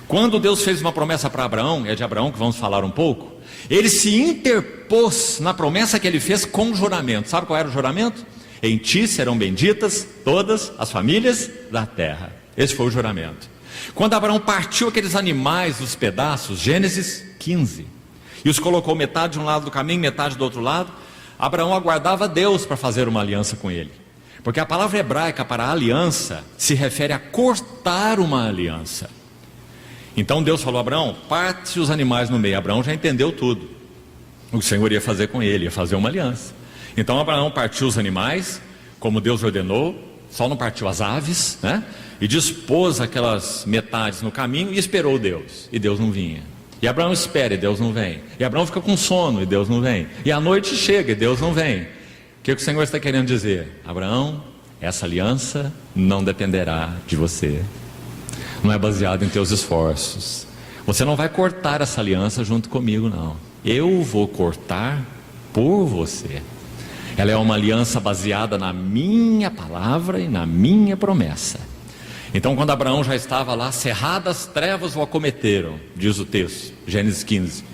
Quando Deus fez uma promessa para Abraão, é de Abraão que vamos falar um pouco, ele se interpôs na promessa que ele fez com juramento. Sabe qual era o juramento? Em ti serão benditas todas as famílias da terra. Esse foi o juramento. Quando Abraão partiu aqueles animais dos pedaços, Gênesis 15, e os colocou metade de um lado do caminho, metade do outro lado, Abraão aguardava Deus para fazer uma aliança com ele. Porque a palavra hebraica para aliança se refere a cortar uma aliança. Então Deus falou a Abraão, parte os animais no meio. Abraão já entendeu tudo. O que o Senhor ia fazer com ele, ia fazer uma aliança. Então Abraão partiu os animais, como Deus ordenou, só não partiu as aves, né? E dispôs aquelas metades no caminho e esperou Deus. E Deus não vinha. E Abraão espera e Deus não vem. E Abraão fica com sono e Deus não vem. E a noite chega e Deus não vem. O que o Senhor está querendo dizer? Abraão, essa aliança não dependerá de você. Não é baseado em teus esforços. Você não vai cortar essa aliança junto comigo, não. Eu vou cortar por você. Ela é uma aliança baseada na minha palavra e na minha promessa. Então quando Abraão já estava lá, cerradas trevas o acometeram, diz o texto, Gênesis 15.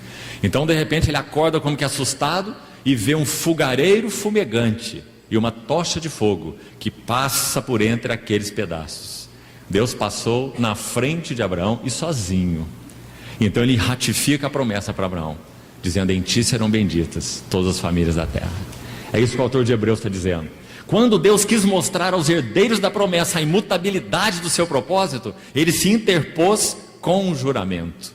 Então de repente ele acorda como que assustado e vê um fogareiro fumegante e uma tocha de fogo que passa por entre aqueles pedaços. Deus passou na frente de Abraão e sozinho. Então ele ratifica a promessa para Abraão, dizendo, em ti serão benditas todas as famílias da terra. É isso que o autor de Hebreus está dizendo. Quando Deus quis mostrar aos herdeiros da promessa a imutabilidade do seu propósito, ele se interpôs com um juramento,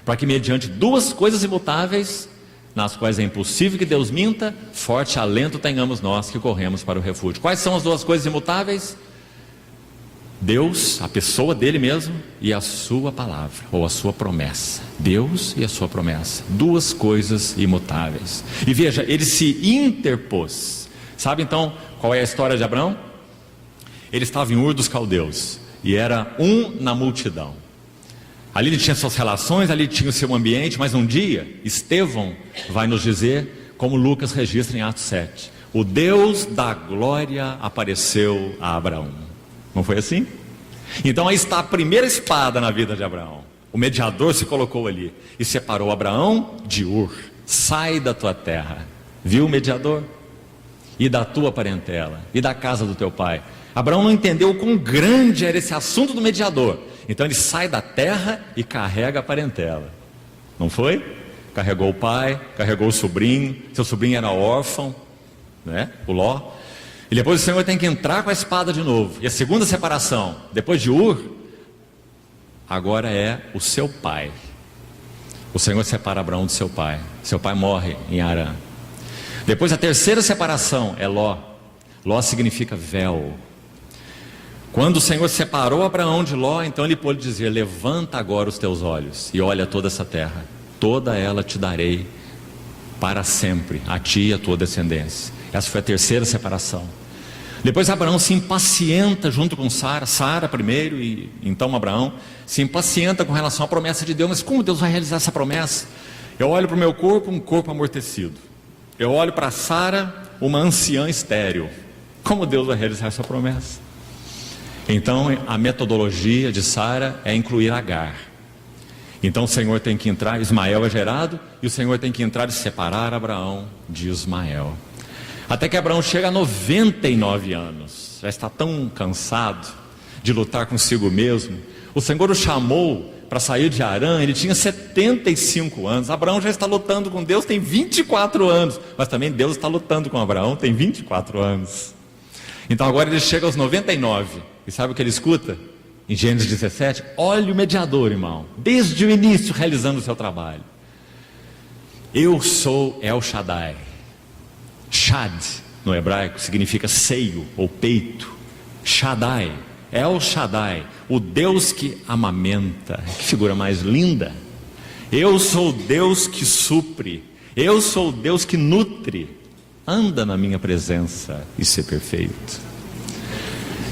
para que mediante duas coisas imutáveis, nas quais é impossível que Deus minta, forte alento tenhamos nós que corremos para o refúgio. Quais são as duas coisas imutáveis? Deus, a pessoa dele mesmo, e a sua palavra, ou a sua promessa. Deus e a sua promessa, duas coisas imutáveis. E veja, ele se interpôs. Sabe então qual é a história de Abraão? Ele estava em Ur dos Caldeus e era um na multidão. Ali ele tinha suas relações, ali tinha o seu ambiente, mas um dia Estevão vai nos dizer, como Lucas registra em Atos 7, o Deus da glória apareceu a Abraão. Não foi assim? Então aí está a primeira espada na vida de Abraão. O mediador se colocou ali e separou Abraão de Ur. Sai da tua terra, viu o mediador? E da tua parentela, e da casa do teu pai. Abraão não entendeu o quão grande era esse assunto do mediador. Então ele sai da terra e carrega a parentela. Não foi? Carregou o pai, carregou o sobrinho. Seu sobrinho era órfão, né? O Ló. E depois o Senhor tem que entrar com a espada de novo. E a segunda separação, depois de Ur, agora é o seu pai. O Senhor separa Abraão do seu pai. Seu pai morre em Harã. Depois a terceira separação é Ló. Ló significa véu. Quando o Senhor separou Abraão de Ló, então ele pôde dizer, levanta agora os teus olhos e olha toda essa terra. Toda ela te darei para sempre, a ti e a tua descendência. Essa foi a terceira separação. Depois Abraão se impacienta junto com Sara. Sara primeiro e então Abraão se impacienta com relação à promessa de Deus. Mas como Deus vai realizar essa promessa? Eu olho para o meu corpo, um corpo amortecido. Eu olho para Sara, uma anciã estéril. Como Deus vai realizar essa promessa? Então a metodologia de Sara é incluir Agar. Então o Senhor tem que entrar, Ismael é gerado, e o Senhor tem que entrar e separar Abraão de Ismael. Até que Abraão chega a 99 anos, já está tão cansado de lutar consigo mesmo. O Senhor o chamou para sair de Harã, ele tinha 75 anos. Abraão já está lutando com Deus, tem 24 anos, mas também Deus está lutando com Abraão, tem 24 anos. Então agora ele chega aos 99, e sabe o que ele escuta? Em Gênesis 17, olha o mediador, irmão, desde o início realizando o seu trabalho. Eu sou El Shaddai. Shad, no hebraico, significa seio ou peito. Shaddai, El Shaddai, o Deus que amamenta. Que figura mais linda. Eu sou o Deus que supre. Eu sou o Deus que nutre. Anda na minha presença e ser perfeito.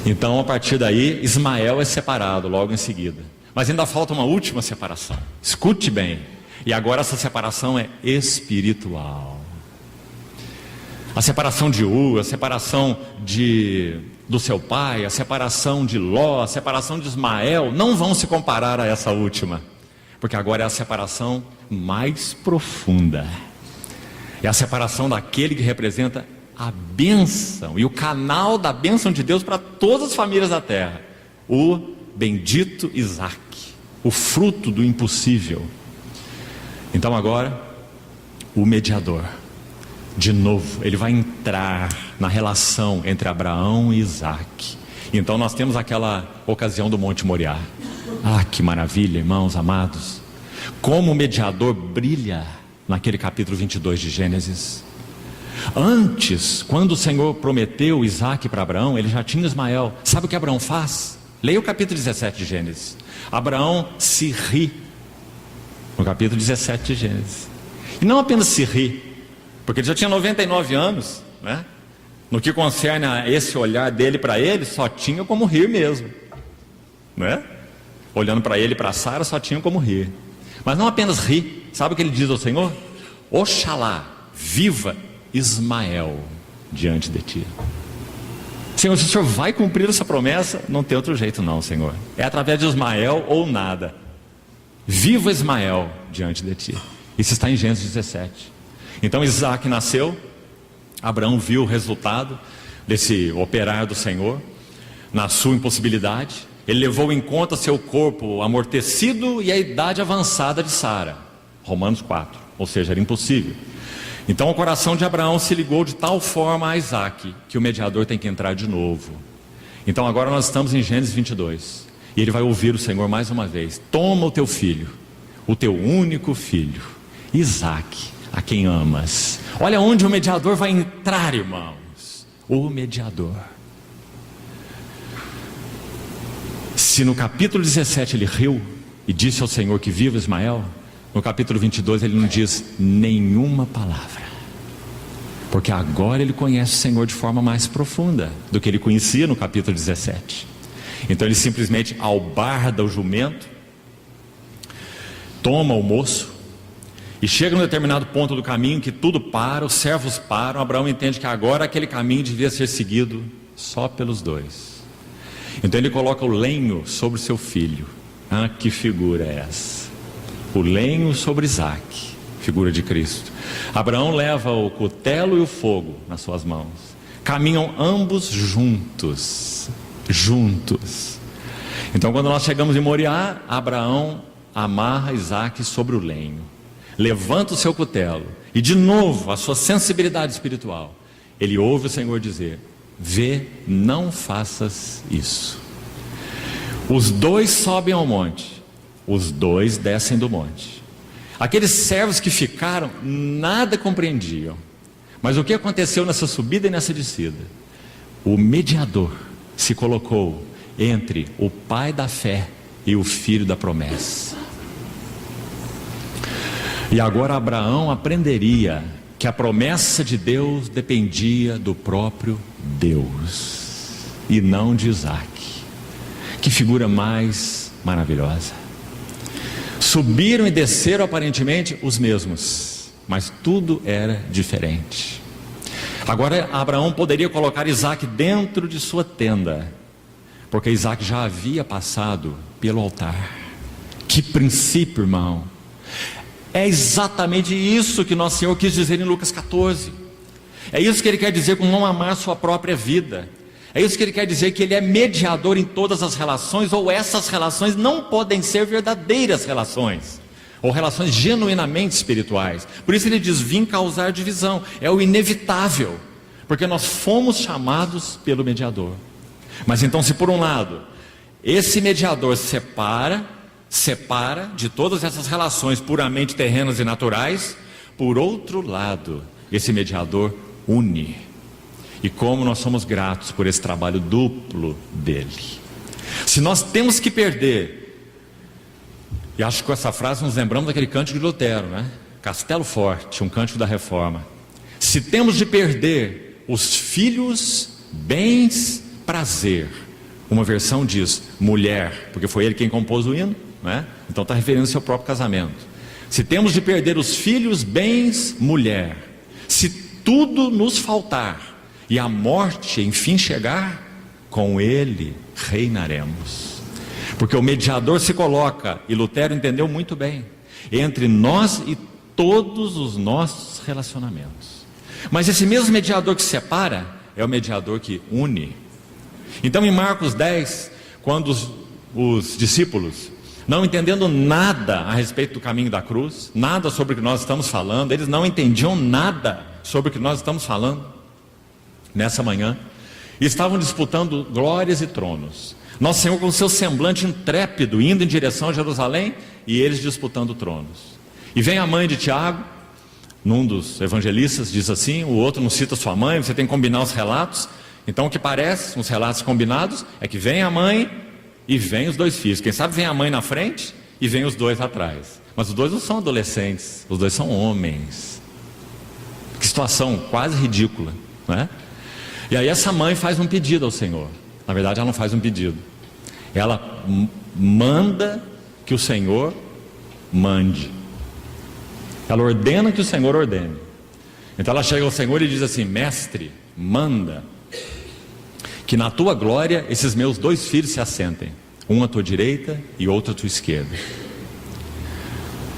Então a partir daí Ismael é separado logo em seguida. Mas ainda falta uma última separação. Escute bem. E agora essa separação é espiritual. A separação de Ur, a separação do seu pai, a separação de Ló, a separação de Ismael, não vão se comparar a essa última, porque agora é a separação mais profunda. É a separação daquele que representa a bênção e o canal da bênção de Deus para todas as famílias da terra. O bendito Isaac, o fruto do impossível. Então agora, o mediador. De novo, ele vai entrar na relação entre Abraão e Isaac. Então nós temos aquela ocasião do Monte Moriá. Ah, que maravilha, irmãos amados. Como o mediador brilha naquele capítulo 22 de Gênesis. Antes, quando o Senhor prometeu Isaac para Abraão, ele já tinha Ismael. Sabe o que Abraão faz? Leia o capítulo 17 de Gênesis. Abraão se ri. No capítulo 17 de Gênesis. E não apenas se ri, porque ele já tinha 99 anos, né? No que concerne a esse olhar dele para ele, só tinha como rir mesmo, né? Olhando para ele e para Sara, só tinha como rir. Mas não apenas rir. Sabe o que ele diz ao Senhor? Oxalá, viva Ismael diante de ti. Senhor, se o Senhor vai cumprir essa promessa, não tem outro jeito não, Senhor. É através de Ismael ou nada. Viva Ismael diante de ti. Isso está em Gênesis 17. Então Isaac nasceu, Abraão viu o resultado desse operar do Senhor, na sua impossibilidade. Ele levou em conta seu corpo amortecido e a idade avançada de Sara, Romanos 4, ou seja, era impossível. Então o coração de Abraão se ligou de tal forma a Isaac, que o mediador tem que entrar de novo. Então agora nós estamos em Gênesis 22, e ele vai ouvir o Senhor mais uma vez. Toma o teu filho, o teu único filho, Isaac, a quem amas. Olha onde o mediador vai entrar, irmãos. O mediador. Se no capítulo 17 ele riu e disse ao Senhor que viva Ismael, no capítulo 22 ele não diz nenhuma palavra, porque agora ele conhece o Senhor de forma mais profunda do que ele conhecia no capítulo 17. Então ele simplesmente albarda o jumento, toma o moço, e chega num determinado ponto do caminho que tudo para, os servos param. Abraão entende que agora aquele caminho devia ser seguido só pelos dois. Então ele coloca o lenho sobre o seu filho. Ah, que figura é essa? O lenho sobre Isaac, figura de Cristo. Abraão leva o cutelo e o fogo nas suas mãos. Caminham ambos juntos. Então quando nós chegamos em Moriá, Abraão amarra Isaac sobre o lenho, levanta o seu cutelo, e de novo a sua sensibilidade espiritual, ele ouve o Senhor dizer: vê, não faças isso. Os dois sobem ao monte, os dois descem do monte. Aqueles servos que ficaram nada compreendiam, mas o que aconteceu nessa subida e nessa descida? O mediador se colocou entre o pai da fé e o filho da promessa. E agora Abraão aprenderia que a promessa de Deus dependia do próprio Deus e não de Isaac. Que figura mais maravilhosa! Subiram e desceram aparentemente os mesmos, mas tudo era diferente. Agora Abraão poderia colocar Isaac dentro de sua tenda, porque Isaac já havia passado pelo altar. Que princípio, irmão! É exatamente isso que nosso Senhor quis dizer em Lucas 14. É isso que Ele quer dizer com não amar sua própria vida. É isso que Ele quer dizer, que Ele é mediador em todas as relações, ou essas relações não podem ser verdadeiras relações, ou relações genuinamente espirituais. Por isso Ele diz: vim causar divisão. É o inevitável, porque nós fomos chamados pelo mediador. Mas então, se por um lado esse mediador separa de todas essas relações puramente terrenas e naturais, por outro lado, esse mediador une. E como nós somos gratos por esse trabalho duplo dele. Se nós temos que perder, e acho que com essa frase nos lembramos daquele cântico de Lutero, né? Castelo Forte, um cântico da Reforma. Se temos de perder os filhos, bens, prazer. Uma versão diz mulher, porque foi ele quem compôs o hino, né? Então está referindo ao seu próprio casamento. Se temos de perder os filhos, bens, mulher, se tudo nos faltar e a morte enfim chegar, com ele reinaremos. Porque o mediador se coloca, e Lutero entendeu muito bem, entre nós e todos os nossos relacionamentos. Mas esse mesmo mediador que separa é o mediador que une. Então em Marcos 10, quando os discípulos, não entendendo nada a respeito do caminho da cruz, nada sobre o que nós estamos falando, eles não entendiam nada sobre o que nós estamos falando nessa manhã, e estavam disputando glórias e tronos. Nosso Senhor com seu semblante intrépido, indo em direção a Jerusalém, e eles disputando tronos. E vem a mãe de Tiago, num dos evangelistas diz assim, o outro não cita sua mãe, você tem que combinar os relatos. Então o que parece, uns relatos combinados, é que vem a mãe e vem os dois filhos. Quem sabe vem a mãe na frente e vem os dois atrás. Mas os dois não são adolescentes, os dois são homens. Que situação quase ridícula, não é? E aí essa mãe faz um pedido ao Senhor. Na verdade ela não faz um pedido, ela manda que o Senhor mande. Ela ordena que o Senhor ordene. Então ela chega ao Senhor e diz assim: mestre, manda que na tua glória esses meus dois filhos se assentem, um à tua direita e outro à tua esquerda.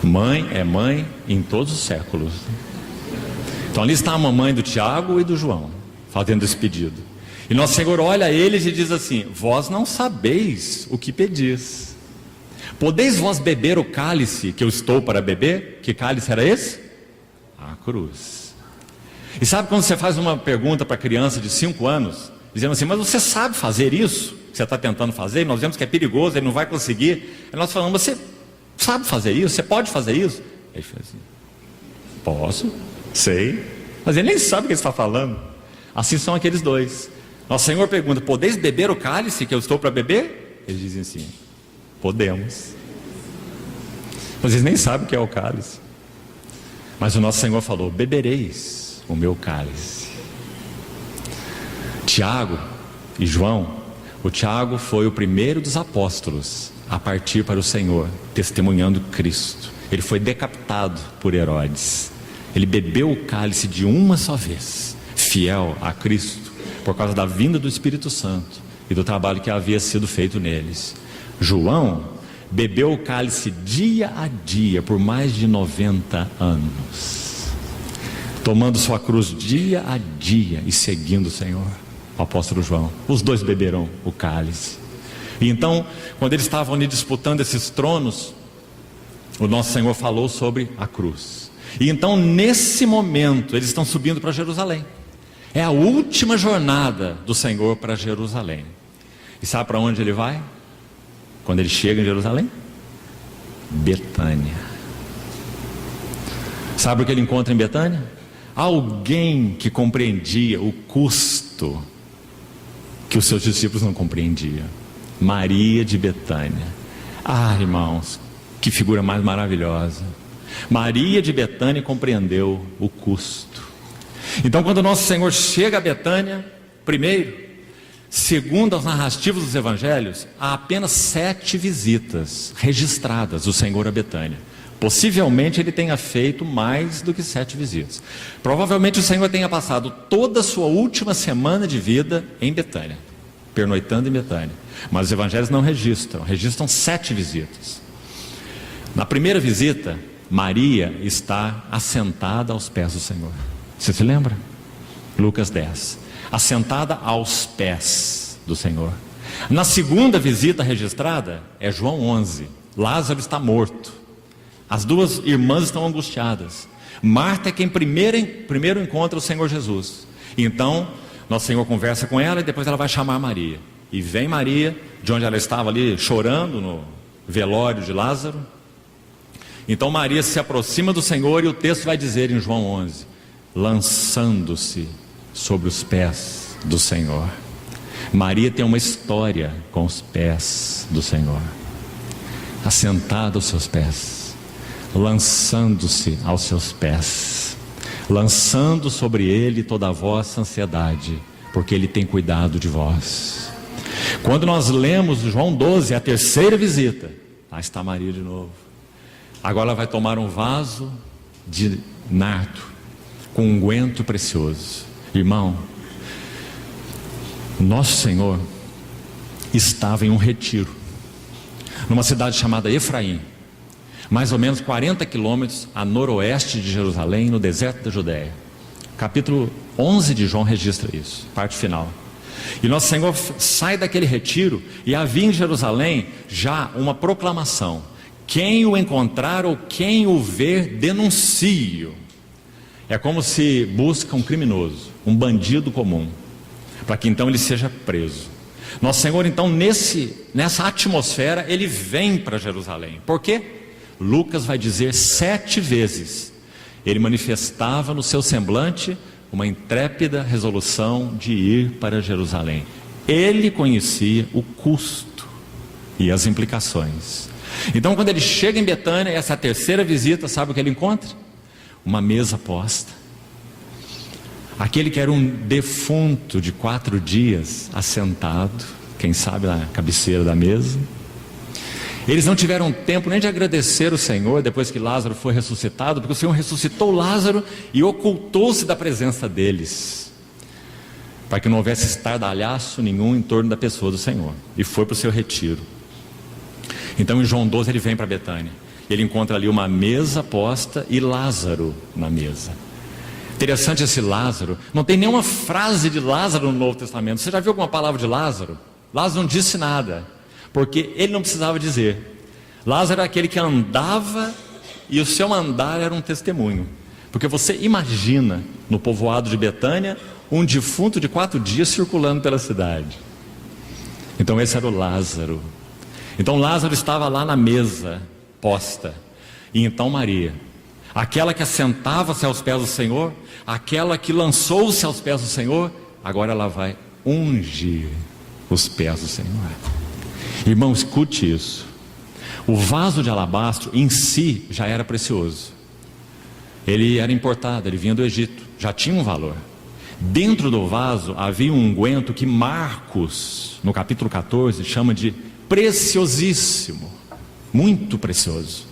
Mãe é mãe em todos os séculos. Então ali está a mamãe do Tiago e do João fazendo esse pedido. E nosso Senhor olha a eles e diz assim: vós não sabeis o que pedis. Podeis vós beber o cálice que eu estou para beber? Que cálice era esse? A cruz. E sabe quando você faz uma pergunta para criança de 5 anos, dizendo assim: mas você sabe fazer isso que você está tentando fazer? E nós vemos que é perigoso, ele não vai conseguir. E nós falamos: você sabe fazer isso? Você pode fazer isso? Ele fala assim: posso, sei. Mas ele nem sabe o que ele está falando. Assim são aqueles dois. Nosso Senhor pergunta: podeis beber o cálice que eu estou para beber? Eles dizem assim: podemos. Vocês nem sabem o que é o cálice. Mas o nosso Senhor falou: bebereis o meu cálice. Tiago e João, o Tiago foi o primeiro dos apóstolos a partir para o Senhor, testemunhando Cristo. Ele foi decapitado por Herodes. Ele bebeu o cálice de uma só vez, fiel a Cristo, por causa da vinda do Espírito Santo e do trabalho que havia sido feito neles. João bebeu o cálice dia a dia por mais de 90 anos, tomando sua cruz dia a dia e seguindo o Senhor. O apóstolo João, os dois beberam o cálice. E então, quando eles estavam ali disputando esses tronos, o nosso Senhor falou sobre a cruz. E então, nesse momento, eles estão subindo para Jerusalém. É a última jornada do Senhor para Jerusalém. E sabe para onde ele vai? Quando ele chega em Jerusalém? Betânia. Sabe o que ele encontra em Betânia? Alguém que compreendia o custo que os seus discípulos não compreendiam. Maria de Betânia. Ah, irmãos, que figura mais maravilhosa. Maria de Betânia compreendeu o custo. Então, quando o nosso Senhor chega a Betânia, primeiro, segundo as narrativas dos evangelhos, há apenas 7 visitas registradas do Senhor a Betânia. Possivelmente ele tenha feito mais do que 7 visitas. Provavelmente o Senhor tenha passado toda a sua última semana de vida em Betânia, pernoitando em Betânia. Mas os evangelhos não registram 7 visitas. Na primeira visita, Maria está assentada aos pés do Senhor. Você se lembra? Lucas 10. Assentada aos pés do Senhor. Na segunda visita registrada, é João 11. Lázaro está morto. As duas irmãs estão angustiadas. Marta é quem primeiro encontra o Senhor Jesus. Então, nosso Senhor conversa com ela e depois ela vai chamar Maria. E vem Maria, de onde ela estava ali chorando no velório de Lázaro. Então Maria se aproxima do Senhor e o texto vai dizer em João 11: lançando-se sobre os pés do Senhor. Maria tem uma história com os pés do Senhor. Assentada aos seus pés, lançando-se aos seus pés, lançando sobre ele toda a vossa ansiedade, porque ele tem cuidado de vós. Quando nós lemos João 12, a terceira visita, lá está Maria de novo. Agora ela vai tomar um vaso de nardo com um unguento precioso. Irmão, nosso Senhor estava em um retiro numa cidade chamada Efraim, mais ou menos 40 quilômetros a noroeste de Jerusalém, no deserto da Judéia. Capítulo 11 de João registra isso, parte final. E nosso Senhor sai daquele retiro e havia em Jerusalém já uma proclamação: quem o encontrar ou quem o ver, denuncie-o. É como se busca um criminoso, um bandido comum, para que então ele seja preso. Nosso Senhor então nessa atmosfera ele vem para Jerusalém. Por quê? Lucas vai dizer 7 vezes ele manifestava no seu semblante uma intrépida resolução de ir para Jerusalém. Ele conhecia o custo e as implicações. Então, quando ele chega em Betânia, essa terceira visita, sabe o que ele encontra? Uma mesa posta. Aquele que era um defunto de 4 dias, assentado, quem sabe na cabeceira da mesa. Eles não tiveram tempo nem de agradecer o Senhor depois que Lázaro foi ressuscitado, porque o Senhor ressuscitou Lázaro e ocultou-se da presença deles, para que não houvesse estardalhaço nenhum em torno da pessoa do Senhor, e foi para o seu retiro. Então em João 12 ele vem para Betânia, ele encontra ali uma mesa posta e Lázaro na mesa. Interessante esse Lázaro, não tem nenhuma frase de Lázaro no Novo Testamento. Você já viu alguma palavra de Lázaro? Lázaro não disse nada, porque ele não precisava dizer. Lázaro era aquele que andava e o seu andar era um testemunho. Porque você imagina no povoado de Betânia um defunto de 4 dias circulando pela cidade. Então esse era o Lázaro. Então Lázaro estava lá na mesa posta. E então Maria, aquela que assentava-se aos pés do Senhor, aquela que lançou-se aos pés do Senhor, agora ela vai ungir os pés do Senhor. Irmão, escute isso. O vaso de alabastro em si já era precioso. Ele era importado, ele vinha do Egito, já tinha um valor. Dentro do vaso havia um unguento que Marcos, no capítulo 14, chama de preciosíssimo, muito precioso.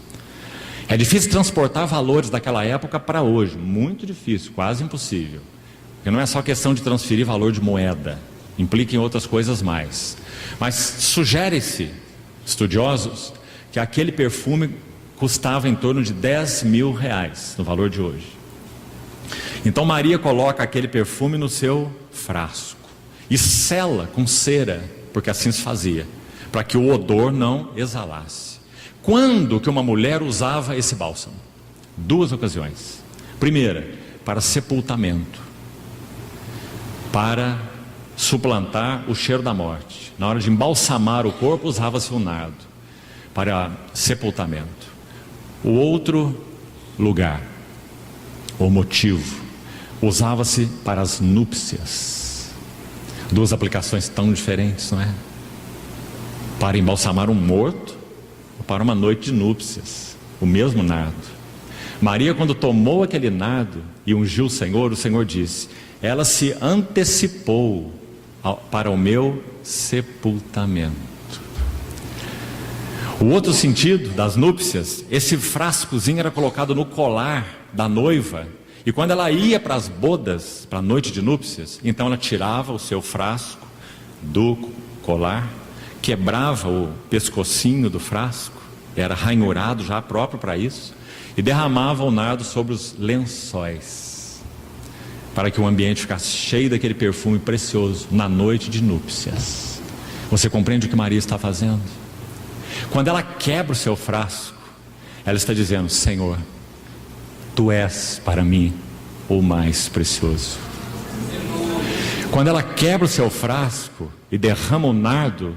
É difícil transportar valores daquela época para hoje, muito difícil, quase impossível. Porque não é só questão de transferir valor de moeda, implica em outras coisas mais. Mas sugere-se, estudiosos, que aquele perfume custava em torno de 10 mil reais, no valor de hoje. Então Maria coloca aquele perfume no seu frasco e sela com cera, porque assim se fazia, para que o odor não exalasse. Quando que uma mulher usava esse bálsamo? 2 ocasiões. Primeira, para sepultamento, para suplantar o cheiro da morte. Na hora de embalsamar o corpo, usava-se o nardo para sepultamento. O outro lugar, o motivo, usava-se para as núpcias. 2 aplicações tão diferentes, não é? Para embalsamar um morto ou para uma noite de núpcias, o mesmo nardo. Maria, quando tomou aquele nardo e ungiu o Senhor disse: ela se antecipou para o meu sepultamento. O outro sentido das núpcias, esse frascozinho era colocado no colar da noiva, e quando ela ia para as bodas, para a noite de núpcias, então ela tirava o seu frasco do colar, quebrava o pescocinho do frasco, era ranhurado já próprio para isso, e derramava o nardo sobre os lençóis, para que o ambiente ficasse cheio daquele perfume precioso na noite de núpcias. Você compreende o que Maria está fazendo? Quando ela quebra o seu frasco, ela está dizendo: Senhor, Tu és para mim o mais precioso. Quando ela quebra o seu frasco e derrama o nardo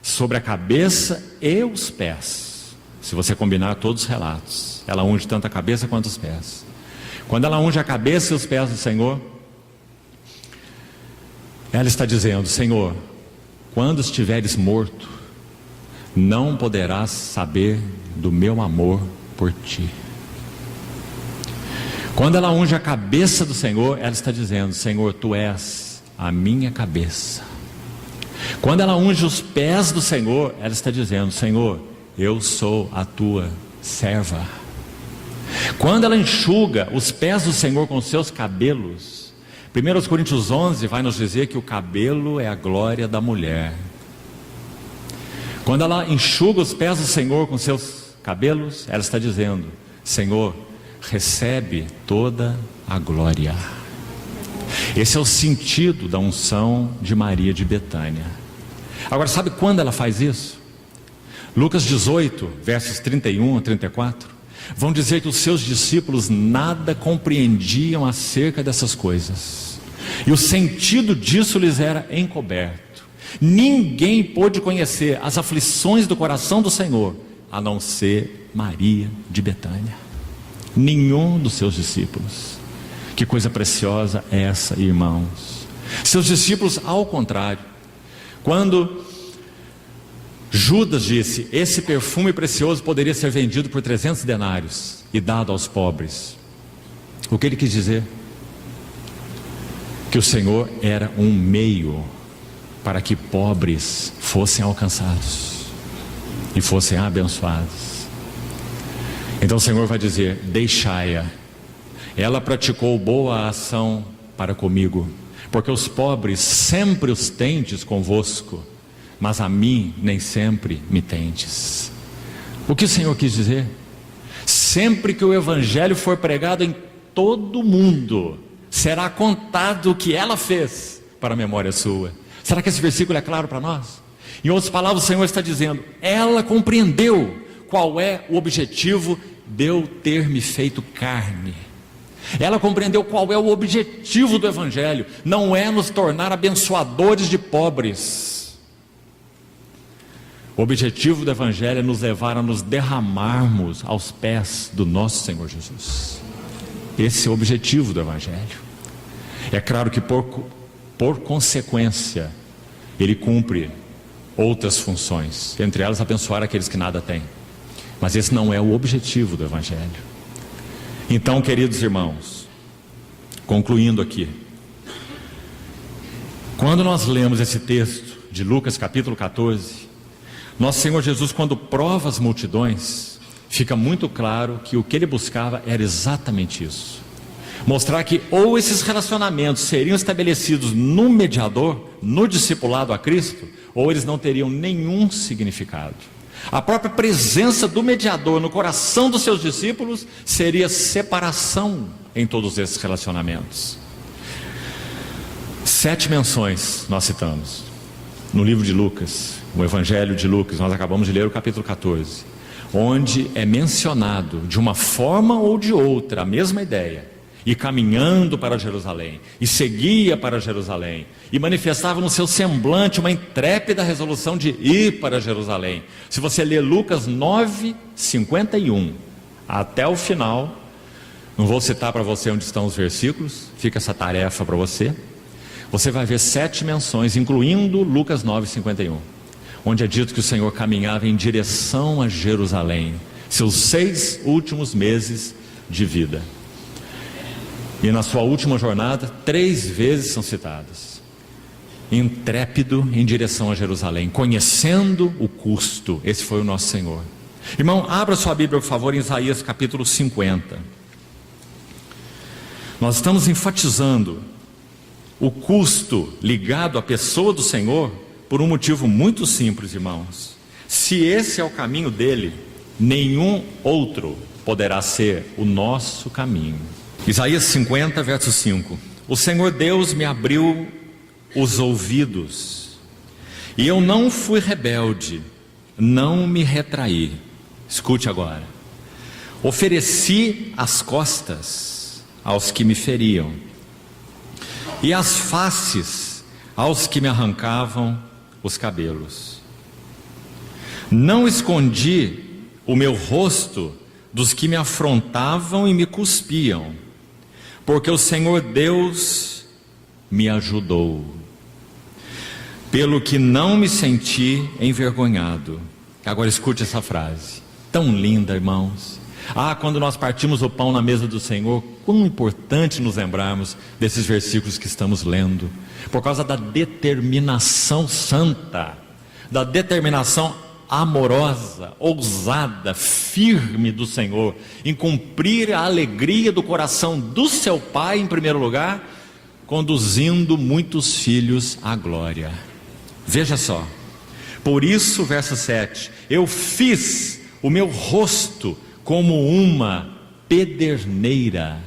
sobre a cabeça e os pés, se você combinar todos os relatos, ela unge tanto a cabeça quanto os pés. Quando ela unge a cabeça e os pés do Senhor, ela está dizendo: Senhor, quando estiveres morto, não poderás saber do meu amor por ti. Quando ela unge a cabeça do Senhor, ela está dizendo: Senhor, Tu és a minha cabeça. Quando ela unge os pés do Senhor, ela está dizendo: Senhor, eu sou a Tua serva. Quando ela enxuga os pés do Senhor com os seus cabelos, 1 Coríntios 11 vai nos dizer que o cabelo é a glória da mulher. Quando ela enxuga os pés do Senhor com seus cabelos, ela está dizendo: Senhor, recebe toda a glória. Esse é o sentido da unção de Maria de Betânia. Agora, sabe quando ela faz isso? Lucas 18, versos 31 a 34, vão dizer que os seus discípulos nada compreendiam acerca dessas coisas, e o sentido disso lhes era encoberto. Ninguém pôde conhecer as aflições do coração do Senhor, a não ser Maria de Betânia. Nenhum dos seus discípulos. Que coisa preciosa é essa, irmãos. Seus discípulos, ao contrário, quando Judas disse: esse perfume precioso poderia ser vendido por 300 denários e dado aos pobres, o que ele quis dizer? Que o Senhor era um meio para que pobres fossem alcançados e fossem abençoados. Então o Senhor vai dizer: deixai-a, ela praticou boa ação para comigo, porque os pobres sempre os tendes convosco, mas a mim nem sempre me tendes. O que o Senhor quis dizer? Sempre que o Evangelho for pregado em todo o mundo, será contado o que ela fez para a memória sua. Será que esse versículo é claro para nós? Em outras palavras, o Senhor está dizendo: ela compreendeu qual é o objetivo de eu ter me feito carne. Ela compreendeu qual é o objetivo do Evangelho. Não é nos tornar abençoadores de pobres. O objetivo do Evangelho é nos levar a nos derramarmos aos pés do nosso Senhor Jesus. Esse é o objetivo do Evangelho. É claro que por consequência, ele cumpre outras funções, entre elas abençoar aqueles que nada têm. Mas esse não é o objetivo do Evangelho. Então, queridos irmãos, concluindo aqui, quando nós lemos esse texto de Lucas capítulo 14, nosso Senhor Jesus, quando prova as multidões, fica muito claro que o que ele buscava era exatamente isso: mostrar que ou esses relacionamentos seriam estabelecidos no mediador, no discipulado a Cristo, ou eles não teriam nenhum significado. A própria presença do mediador no coração dos seus discípulos seria separação em todos esses relacionamentos. 7 menções nós citamos no livro de Lucas, o Evangelho de Lucas. Nós acabamos de ler o capítulo 14, onde é mencionado de uma forma ou de outra a mesma ideia: e caminhando para Jerusalém, e seguia para Jerusalém, e manifestava no seu semblante uma intrépida resolução de ir para Jerusalém. Se você ler Lucas 9:51 até o final, não vou citar para você onde estão os versículos, fica essa tarefa para você. Você vai ver 7 menções, incluindo Lucas 9:51, onde é dito que o Senhor caminhava em direção a Jerusalém, seus 6 últimos meses de vida. E na sua última jornada, 3 vezes são citadas: intrépido em direção a Jerusalém, conhecendo o custo. Esse foi o nosso Senhor. Irmão, abra sua Bíblia, por favor, em Isaías capítulo 50. Nós estamos enfatizando o custo ligado à pessoa do Senhor por um motivo muito simples, irmãos. Se esse é o caminho dele, nenhum outro poderá ser o nosso caminho. Isaías 50, verso 5: o Senhor Deus me abriu os ouvidos, e eu não fui rebelde, não me retraí. Escute agora: ofereci as costas aos que me feriam, e as faces aos que me arrancavam os cabelos. Não escondi o meu rosto dos que me afrontavam e me cuspiam, porque o Senhor Deus me ajudou, pelo que não me senti envergonhado. Agora escute essa frase, tão linda, irmãos. Quando nós partimos o pão na mesa do Senhor, quão importante nos lembrarmos desses versículos que estamos lendo, por causa da determinação santa, da determinação amorosa, ousada, firme do Senhor em cumprir a alegria do coração do seu Pai em primeiro lugar, conduzindo muitos filhos à glória. Veja só, por isso, verso 7: eu fiz o meu rosto como uma pederneira,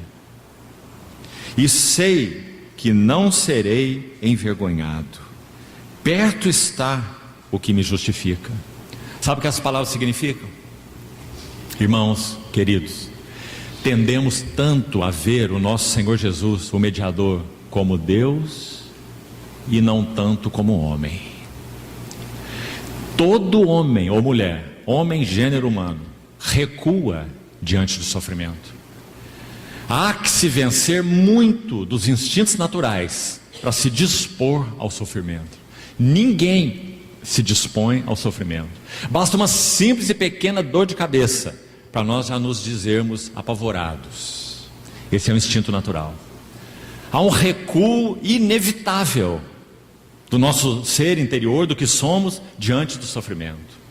e sei que não serei envergonhado. Perto está o que me justifica. Sabe o que essas palavras significam? Irmãos queridos, tendemos tanto a ver o nosso Senhor Jesus, o mediador, como Deus e não tanto como homem. Todo homem ou mulher, homem, gênero humano, recua diante do sofrimento. Há que se vencer muito dos instintos naturais para se dispor ao sofrimento. Ninguém se dispõe ao sofrimento. Basta uma simples e pequena dor de cabeça para nós já nos dizermos apavorados. Esse é um instinto natural. Há um recuo inevitável do nosso ser interior, do que somos diante do sofrimento.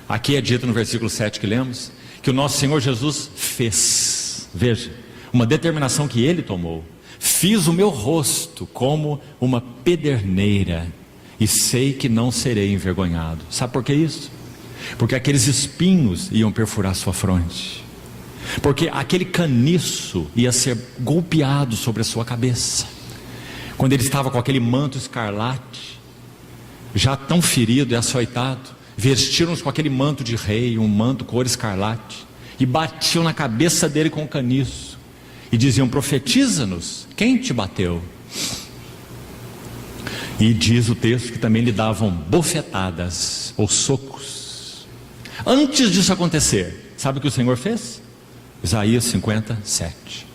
Aqui é dito no versículo 7 que lemos, que o nosso Senhor Jesus fez, veja, uma determinação que Ele tomou: fiz o meu rosto como uma pederneira, e sei que não serei envergonhado. Sabe por que isso? Porque aqueles espinhos iam perfurar sua fronte, porque aquele caniço ia ser golpeado sobre a sua cabeça. Quando ele estava com aquele manto escarlate, já tão ferido e açoitado, vestiram-nos com aquele manto de rei, um manto cor escarlate, e batiam na cabeça dele com o caniço, e diziam: profetiza-nos, quem te bateu? E diz o texto que também lhe davam bofetadas ou socos. Antes disso acontecer, sabe o que o Senhor fez? Isaías 57: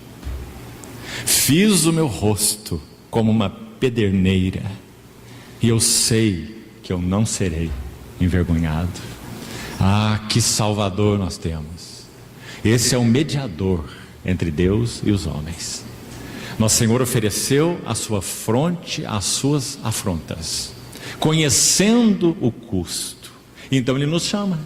fiz o meu rosto como uma pederneira, e eu sei que eu não serei envergonhado. Ah, que Salvador nós temos! Esse é o mediador entre Deus e os homens. Nosso Senhor ofereceu a sua fronte às suas afrontas, conhecendo o custo. Então Ele nos chama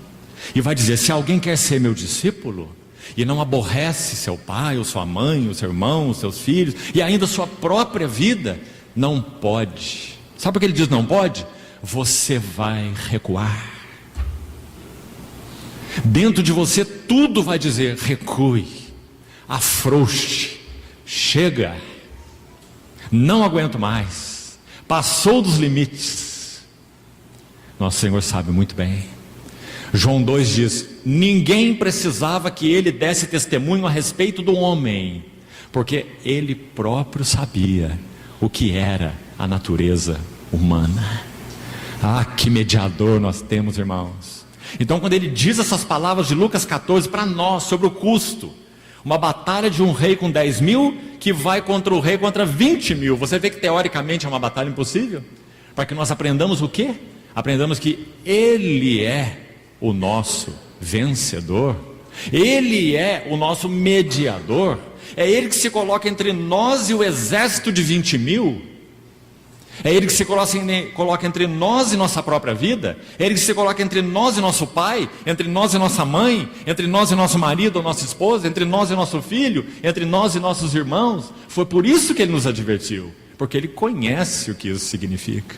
e vai dizer: se alguém quer ser meu discípulo e não aborrece seu pai, ou sua mãe, o seu irmão, os seus filhos, e ainda sua própria vida, não pode. Sabe por que Ele diz não pode? Você vai recuar. Dentro de você tudo vai dizer: recue, afrouxe, chega, não aguento mais, passou dos limites. Nosso Senhor sabe muito bem. João 2 diz: ninguém precisava que Ele desse testemunho a respeito do homem, porque Ele próprio sabia o que era a natureza humana. Ah, que mediador nós temos, irmãos. Então, quando Ele diz essas palavras de Lucas 14 para nós sobre o custo, uma batalha de um rei com 10.000 que vai contra o rei contra 20.000, você vê que teoricamente é uma batalha impossível, para que nós aprendamos o quê? Aprendamos que Ele é o nosso vencedor, Ele é o nosso mediador, é Ele que se coloca entre nós e o exército de 20.000, é Ele que se coloca entre nós e nossa própria vida, é Ele que se coloca entre nós e nosso pai, entre nós e nossa mãe, entre nós e nosso marido ou nossa esposa, entre nós e nosso filho, entre nós e nossos irmãos. Foi por isso que Ele nos advertiu, porque Ele conhece o que isso significa.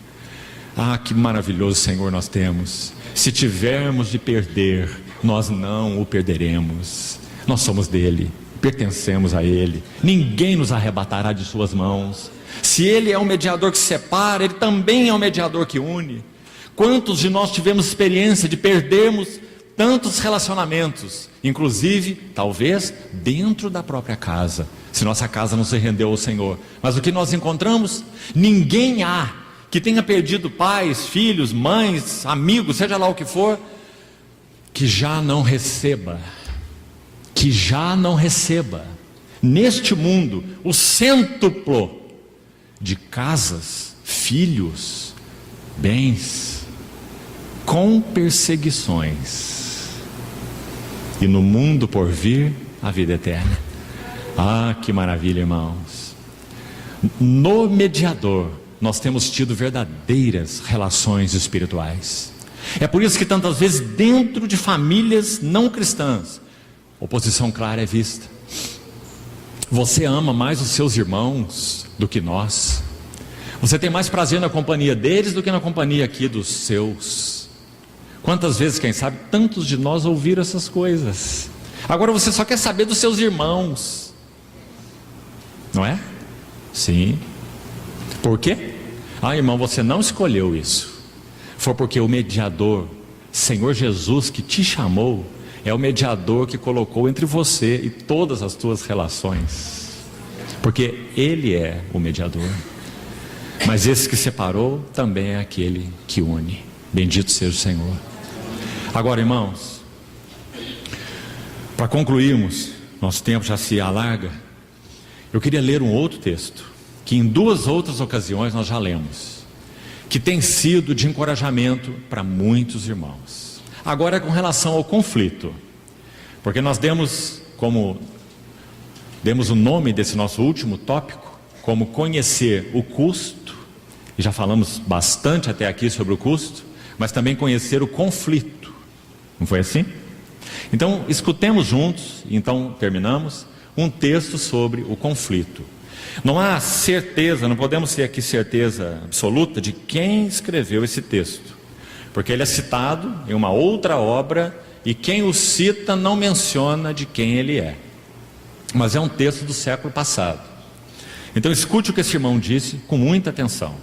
Ah, que maravilhoso Senhor nós temos. Se tivermos de perder, nós não o perderemos. Nós somos dele, pertencemos a Ele. Ninguém nos arrebatará de suas mãos. Se Ele é o mediador que separa, Ele também é o mediador que une. Quantos de nós tivemos experiência de perdermos tantos relacionamentos, inclusive, talvez, dentro da própria casa, se nossa casa não se rendeu ao Senhor. Mas o que nós encontramos? Ninguém há que tenha perdido pais, filhos, mães, amigos, seja lá o que for, que já não receba neste mundo o cêntuplo de casas, filhos, bens, com perseguições, e no mundo por vir a vida eterna. Ah, que maravilha, irmãos. No mediador nós temos tido verdadeiras relações espirituais. É por isso que tantas vezes dentro de famílias não cristãs, oposição clara é vista. Você ama mais os seus irmãos do que nós. Você tem mais prazer na companhia deles do que na companhia aqui dos seus. Quantas vezes, quem sabe, tantos de nós ouviram essas coisas. Agora você só quer saber dos seus irmãos, não é? Sim. Por quê? Ah, irmão, você não escolheu isso. Foi porque o mediador, Senhor Jesus, que te chamou, é o mediador que colocou entre você e todas as tuas relações, porque Ele é o mediador. Mas esse que separou também é aquele que une. Bendito seja o Senhor. Agora, irmãos, para concluirmos, nosso tempo já se alarga, eu queria ler um outro texto, que em 2 outras ocasiões nós já lemos, que tem sido de encorajamento para muitos irmãos. Agora é com relação ao conflito, porque nós demos o nome desse nosso último tópico como conhecer o custo, e já falamos bastante até aqui sobre o custo, mas também conhecer o conflito. Não foi assim? Então escutemos juntos, então terminamos, um texto sobre o conflito. Não há certeza, não podemos ter aqui certeza absoluta de quem escreveu esse texto, porque ele é citado em uma outra obra e quem o cita não menciona de quem ele é, mas é um texto do século passado. Então escute o que esse irmão disse com muita atenção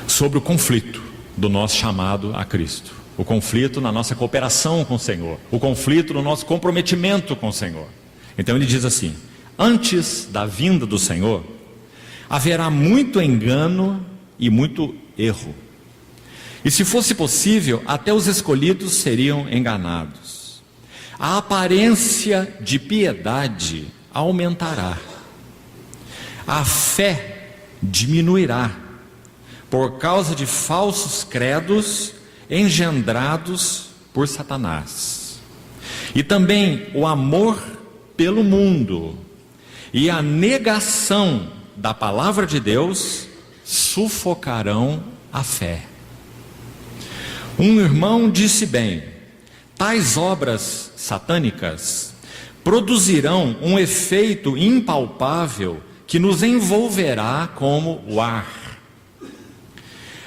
sobre o conflito do nosso chamado a Cristo, o conflito na nossa cooperação com o Senhor, o conflito no nosso comprometimento com o Senhor. Então ele diz assim: antes da vinda do Senhor, haverá muito engano e muito erro. E se fosse possível, até os escolhidos seriam enganados. A aparência de piedade aumentará. A fé diminuirá, por causa de falsos credos engendrados por Satanás. E também o amor pelo mundo e a negação da palavra de Deus sufocarão a fé. Um irmão disse bem: tais obras satânicas produzirão um efeito impalpável que nos envolverá como o ar.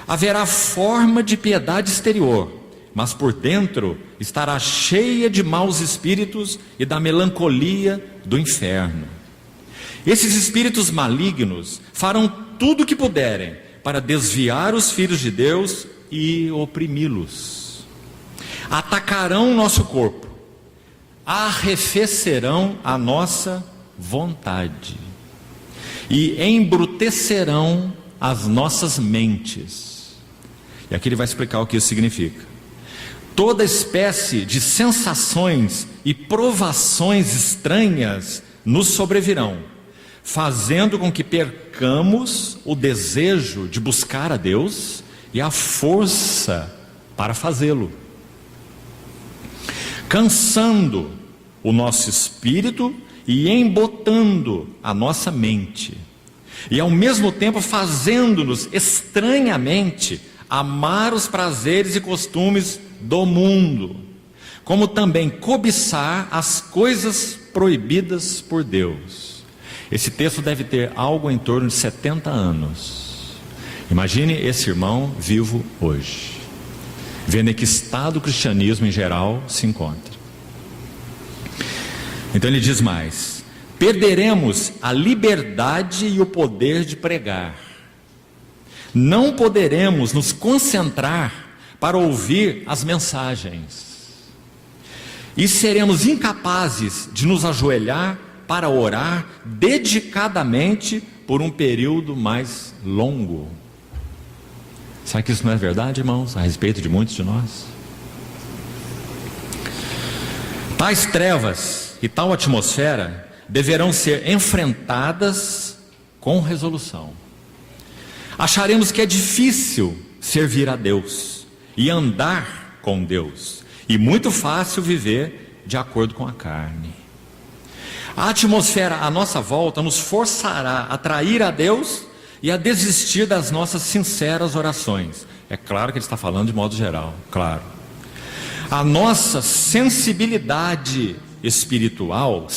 Haverá forma de piedade exterior, mas por dentro estará cheia de maus espíritos e da melancolia do inferno. Esses espíritos malignos farão tudo o que puderem para desviar os filhos de Deus e oprimi-los. Atacarão nosso corpo, arrefecerão a nossa vontade e embrutecerão as nossas mentes. E aqui ele vai explicar o que isso significa. Toda espécie de sensações e provações estranhas nos sobrevirão, fazendo com que percamos o desejo de buscar a Deus e a força para fazê-lo, cansando o nosso espírito e embotando a nossa mente, e ao mesmo tempo fazendo-nos estranhamente amar os prazeres e costumes do mundo, como também cobiçar as coisas proibidas por Deus. Esse texto deve ter algo em torno de 70 anos. Imagine esse irmão vivo hoje, vendo em que estado o cristianismo em geral se encontra. Então ele diz mais: perderemos a liberdade e o poder de pregar. Não poderemos nos concentrar para ouvir as mensagens. E seremos incapazes de nos ajoelhar para orar dedicadamente por um período mais longo. Será que isso não é verdade, irmãos, a respeito de muitos de nós? Tais trevas e tal atmosfera deverão ser enfrentadas com resolução. Acharemos que é difícil servir a Deus e andar com Deus, e muito fácil viver de acordo com a carne. A atmosfera à nossa volta nos forçará a trair a Deus e a desistir das nossas sinceras orações. É claro que ele está falando de modo geral, claro. A nossa sensibilidade espiritual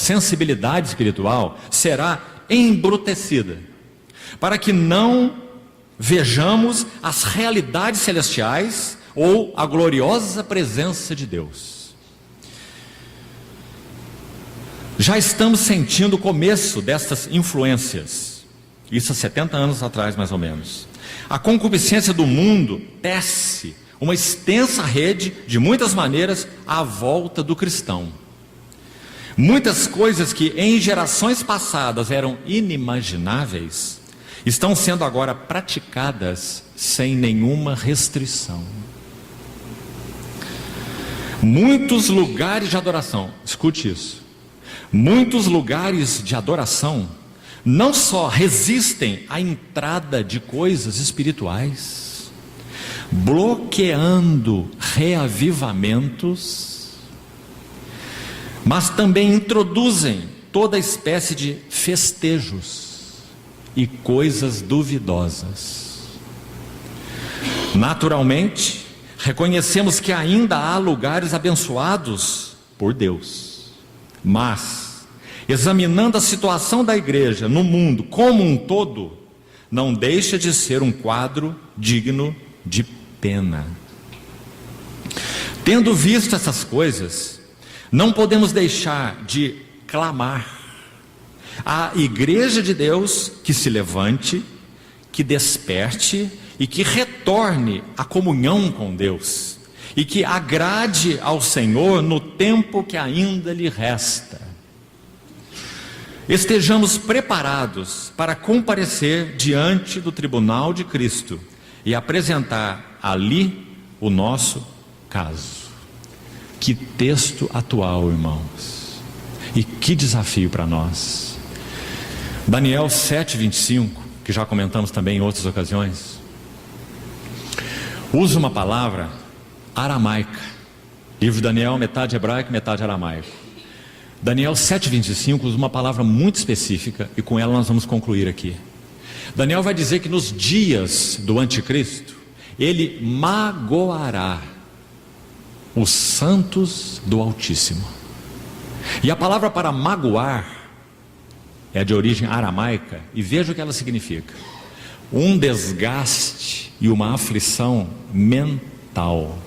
será embrutecida, para que não vejamos as realidades celestiais ou a gloriosa presença de Deus. Já estamos sentindo o começo destas influências, isso há 70 anos atrás mais ou menos. A concupiscência do mundo tece uma extensa rede de muitas maneiras à volta do cristão. Muitas coisas que em gerações passadas eram inimagináveis estão sendo agora praticadas sem nenhuma restrição. Muitos lugares de adoração, escute isso, muitos lugares de adoração não só resistem à entrada de coisas espirituais, bloqueando reavivamentos, mas também introduzem toda espécie de festejos e coisas duvidosas. Naturalmente, reconhecemos que ainda há lugares abençoados por Deus, mas, examinando a situação da igreja no mundo como um todo, não deixa de ser um quadro digno de pena. Tendo visto essas coisas, não podemos deixar de clamar a igreja de Deus que se levante, que desperte e que retorne à comunhão com Deus, e que agrade ao Senhor no tempo que ainda lhe resta. Estejamos preparados para comparecer diante do tribunal de Cristo e apresentar ali o nosso caso. Que texto atual, irmãos, e que desafio para nós. Daniel 7:25, que já comentamos também em outras ocasiões, usa uma palavra aramaica. Livro de Daniel, metade hebraico, metade aramaico. Daniel 7,25 usa uma palavra muito específica, e com ela nós vamos concluir aqui. Daniel vai dizer que nos dias do anticristo, ele magoará os santos do Altíssimo. E a palavra para magoar é de origem aramaica, e veja o que ela significa: um desgaste e uma aflição mental,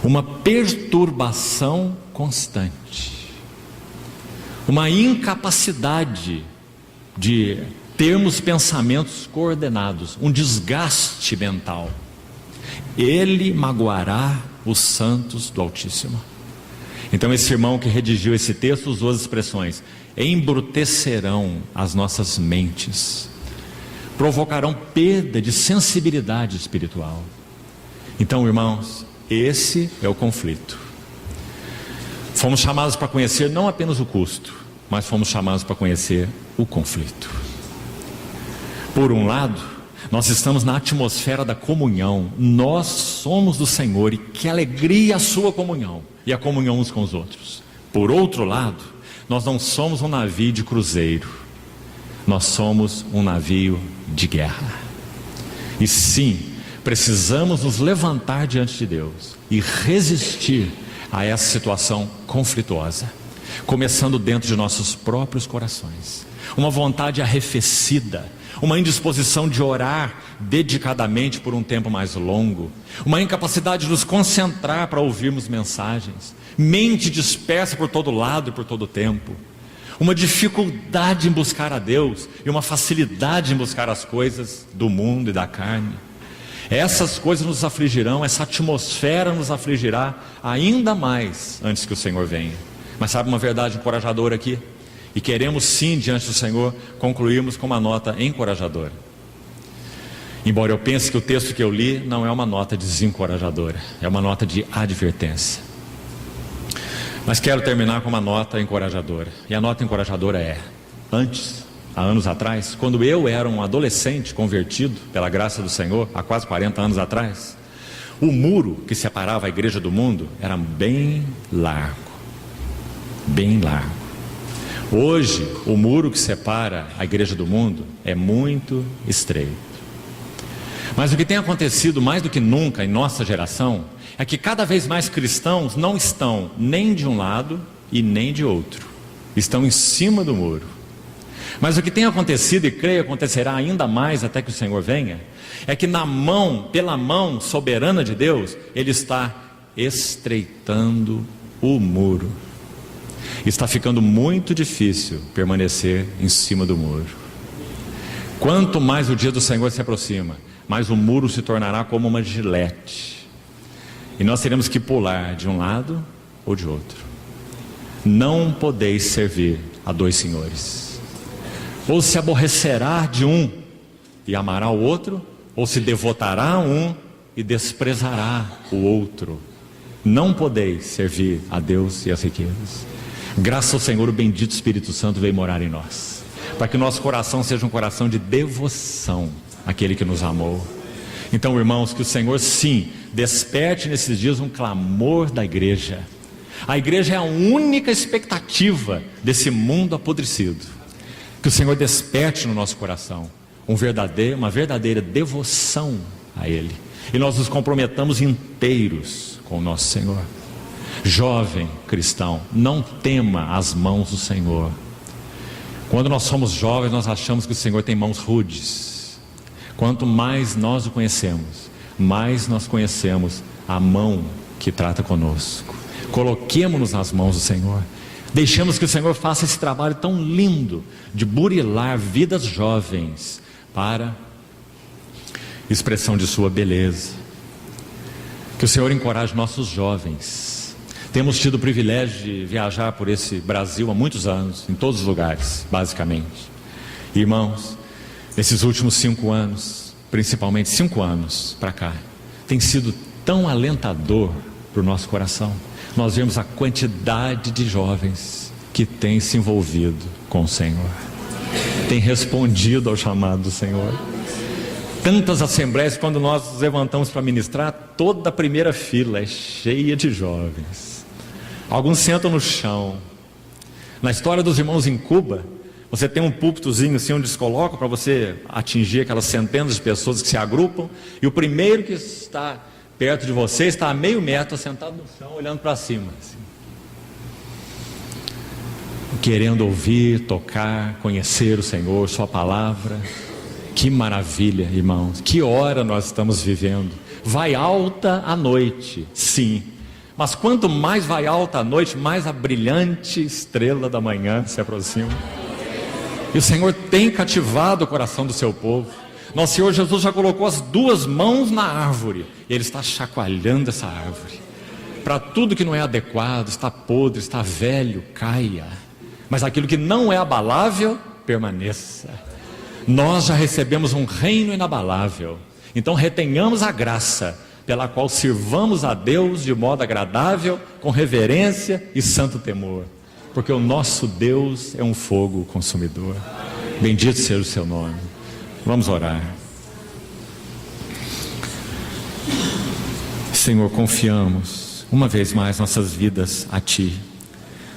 uma perturbação constante, uma incapacidade de termos pensamentos coordenados, um desgaste mental. Ele magoará os santos do Altíssimo. Então esse irmão que redigiu esse texto usou as expressões: embrutecerão as nossas mentes, provocarão perda de sensibilidade espiritual. Então, irmãos, esse é o conflito. Fomos chamados para conhecer não apenas o custo, mas fomos chamados para conhecer o conflito. Por um lado, nós estamos na atmosfera da comunhão. Nós somos do Senhor, e que alegria a sua comunhão e a comunhão uns com os outros. Por outro lado, nós não somos um navio de cruzeiro, nós somos um navio de guerra. E sim, precisamos nos levantar diante de Deus e resistir a essa situação conflituosa, começando dentro de nossos próprios corações. Uma vontade arrefecida, uma indisposição de orar dedicadamente por um tempo mais longo, uma incapacidade de nos concentrar para ouvirmos mensagens, mente dispersa por todo lado e por todo tempo, uma dificuldade em buscar a Deus e uma facilidade em buscar as coisas do mundo e da carne. Essas coisas nos afligirão, essa atmosfera nos afligirá ainda mais antes que o Senhor venha. Mas sabe uma verdade encorajadora aqui? E queremos sim, diante do Senhor, concluirmos com uma nota encorajadora. Embora eu pense que o texto que eu li não é uma nota desencorajadora, é uma nota de advertência. Mas quero terminar com uma nota encorajadora. E a nota encorajadora é: antes, há anos atrás, quando eu era um adolescente convertido pela graça do Senhor, há quase 40 anos atrás, o muro que separava a igreja do mundo era bem largo. Bem largo. Hoje, o muro que separa a igreja do mundo é muito estreito. Mas o que tem acontecido mais do que nunca em nossa geração é que cada vez mais cristãos não estão nem de um lado e nem de outro. Estão em cima do muro. Mas o que tem acontecido, e creio acontecerá ainda mais até que o Senhor venha, é que pela mão soberana de Deus, Ele está estreitando o muro. Está ficando muito difícil permanecer em cima do muro. Quanto mais o dia do Senhor se aproxima, mais o muro se tornará como uma gilete, e nós teremos que pular de um lado ou de outro. Não podeis servir a dois senhores. Ou se aborrecerá de um e amará o outro, ou se devotará a um e desprezará o outro. Não podeis servir a Deus e as riquezas. Graças ao Senhor, o bendito Espírito Santo veio morar em nós, para que o nosso coração seja um coração de devoção àquele que nos amou. Então, irmãos, que o Senhor sim desperte nesses dias um clamor da igreja. A igreja é a única expectativa desse mundo apodrecido. Que o Senhor desperte no nosso coração uma verdadeira devoção a Ele, e nós nos comprometamos inteiros com o nosso Senhor. Jovem cristão, não tema as mãos do Senhor. Quando nós somos jovens, nós achamos que o Senhor tem mãos rudes. Quanto mais nós o conhecemos, mais nós conhecemos a mão que trata conosco. Coloquemo-nos nas mãos do Senhor. Deixemos que o Senhor faça esse trabalho tão lindo de burilar vidas jovens para expressão de sua beleza. Que o Senhor encoraje nossos jovens. Temos tido o privilégio de viajar por esse Brasil há muitos anos, em todos os lugares, basicamente. Irmãos, nesses últimos 5 anos, principalmente 5 anos para cá, tem sido tão alentador para o nosso coração. Nós vemos a quantidade de jovens que têm se envolvido com o Senhor, têm respondido ao chamado do Senhor, Tantas assembleias, quando nós nos levantamos para ministrar, toda a primeira fila é cheia de jovens. Alguns sentam no chão. Na história dos irmãos em Cuba, você tem um púlpitozinho assim onde eles colocam para você atingir aquelas centenas de pessoas que se agrupam, e o primeiro que está perto de você está a meio metro sentado no chão, olhando para cima assim, querendo ouvir, tocar, conhecer o Senhor, sua palavra. Que maravilha, irmãos, que hora nós estamos vivendo. Vai alta a noite, sim, mas quanto mais vai alta a noite, mais a brilhante estrela da manhã se aproxima. E o Senhor tem cativado o coração do seu povo. Nosso Senhor Jesus já colocou as duas mãos na árvore, e Ele está chacoalhando essa árvore. Para tudo que não é adequado, está podre, está velho, caia. Mas aquilo que não é abalável, permaneça. Nós já recebemos um reino inabalável. Então retenhamos a graça pela qual sirvamos a Deus de modo agradável, com reverência e santo temor. Porque o nosso Deus é um fogo consumidor. Bendito seja o seu nome. Vamos orar. Senhor, confiamos uma vez mais nossas vidas a Ti.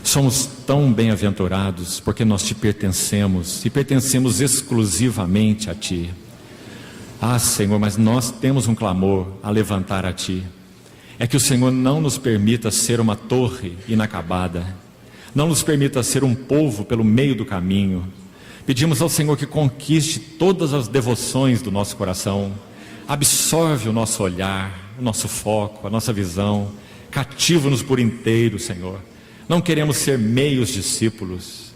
Somos tão bem-aventurados porque nós Te pertencemos e pertencemos exclusivamente a Ti. Ah, Senhor, mas nós temos um clamor a levantar a Ti. É que o Senhor não nos permita ser uma torre inacabada, não nos permita ser um povo pelo meio do caminho. Pedimos ao Senhor que conquiste todas as devoções do nosso coração, absorve o nosso olhar, o nosso foco, a nossa visão, cativa-nos por inteiro, Senhor. Não queremos ser meios discípulos.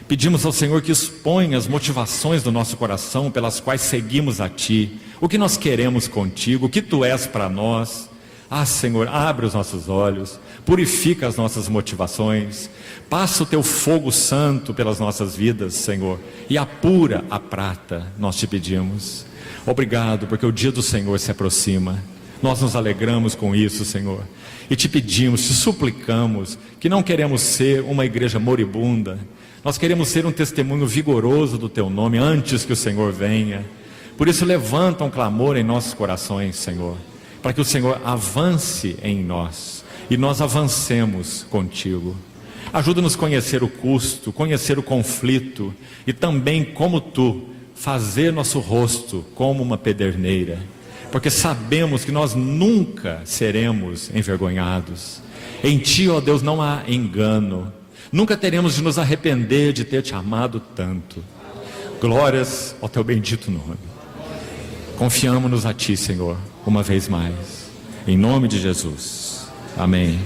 Pedimos ao Senhor que exponha as motivações do nosso coração pelas quais seguimos a Ti, o que nós queremos contigo, o que Tu és para nós. Ah, Senhor, abre os nossos olhos, purifica as nossas motivações, passa o Teu fogo santo pelas nossas vidas, Senhor, e apura a prata, nós Te pedimos. Obrigado, porque o dia do Senhor se aproxima. Nós nos alegramos com isso, Senhor, e Te pedimos, Te suplicamos, que não queremos ser uma igreja moribunda. Nós queremos ser um testemunho vigoroso do Teu nome antes que o Senhor venha. Por isso levanta um clamor em nossos corações, Senhor, para que o Senhor avance em nós e nós avancemos contigo. Ajuda-nos a conhecer o custo, conhecer o conflito e também, como Tu, fazer nosso rosto como uma pederneira, porque sabemos que nós nunca seremos envergonhados. Em Ti, ó Deus, não há engano. Nunca teremos de nos arrepender de ter Te amado tanto. Glórias ao Teu bendito nome. Confiamos-nos a Ti, Senhor, uma vez mais. Em nome de Jesus. Amém.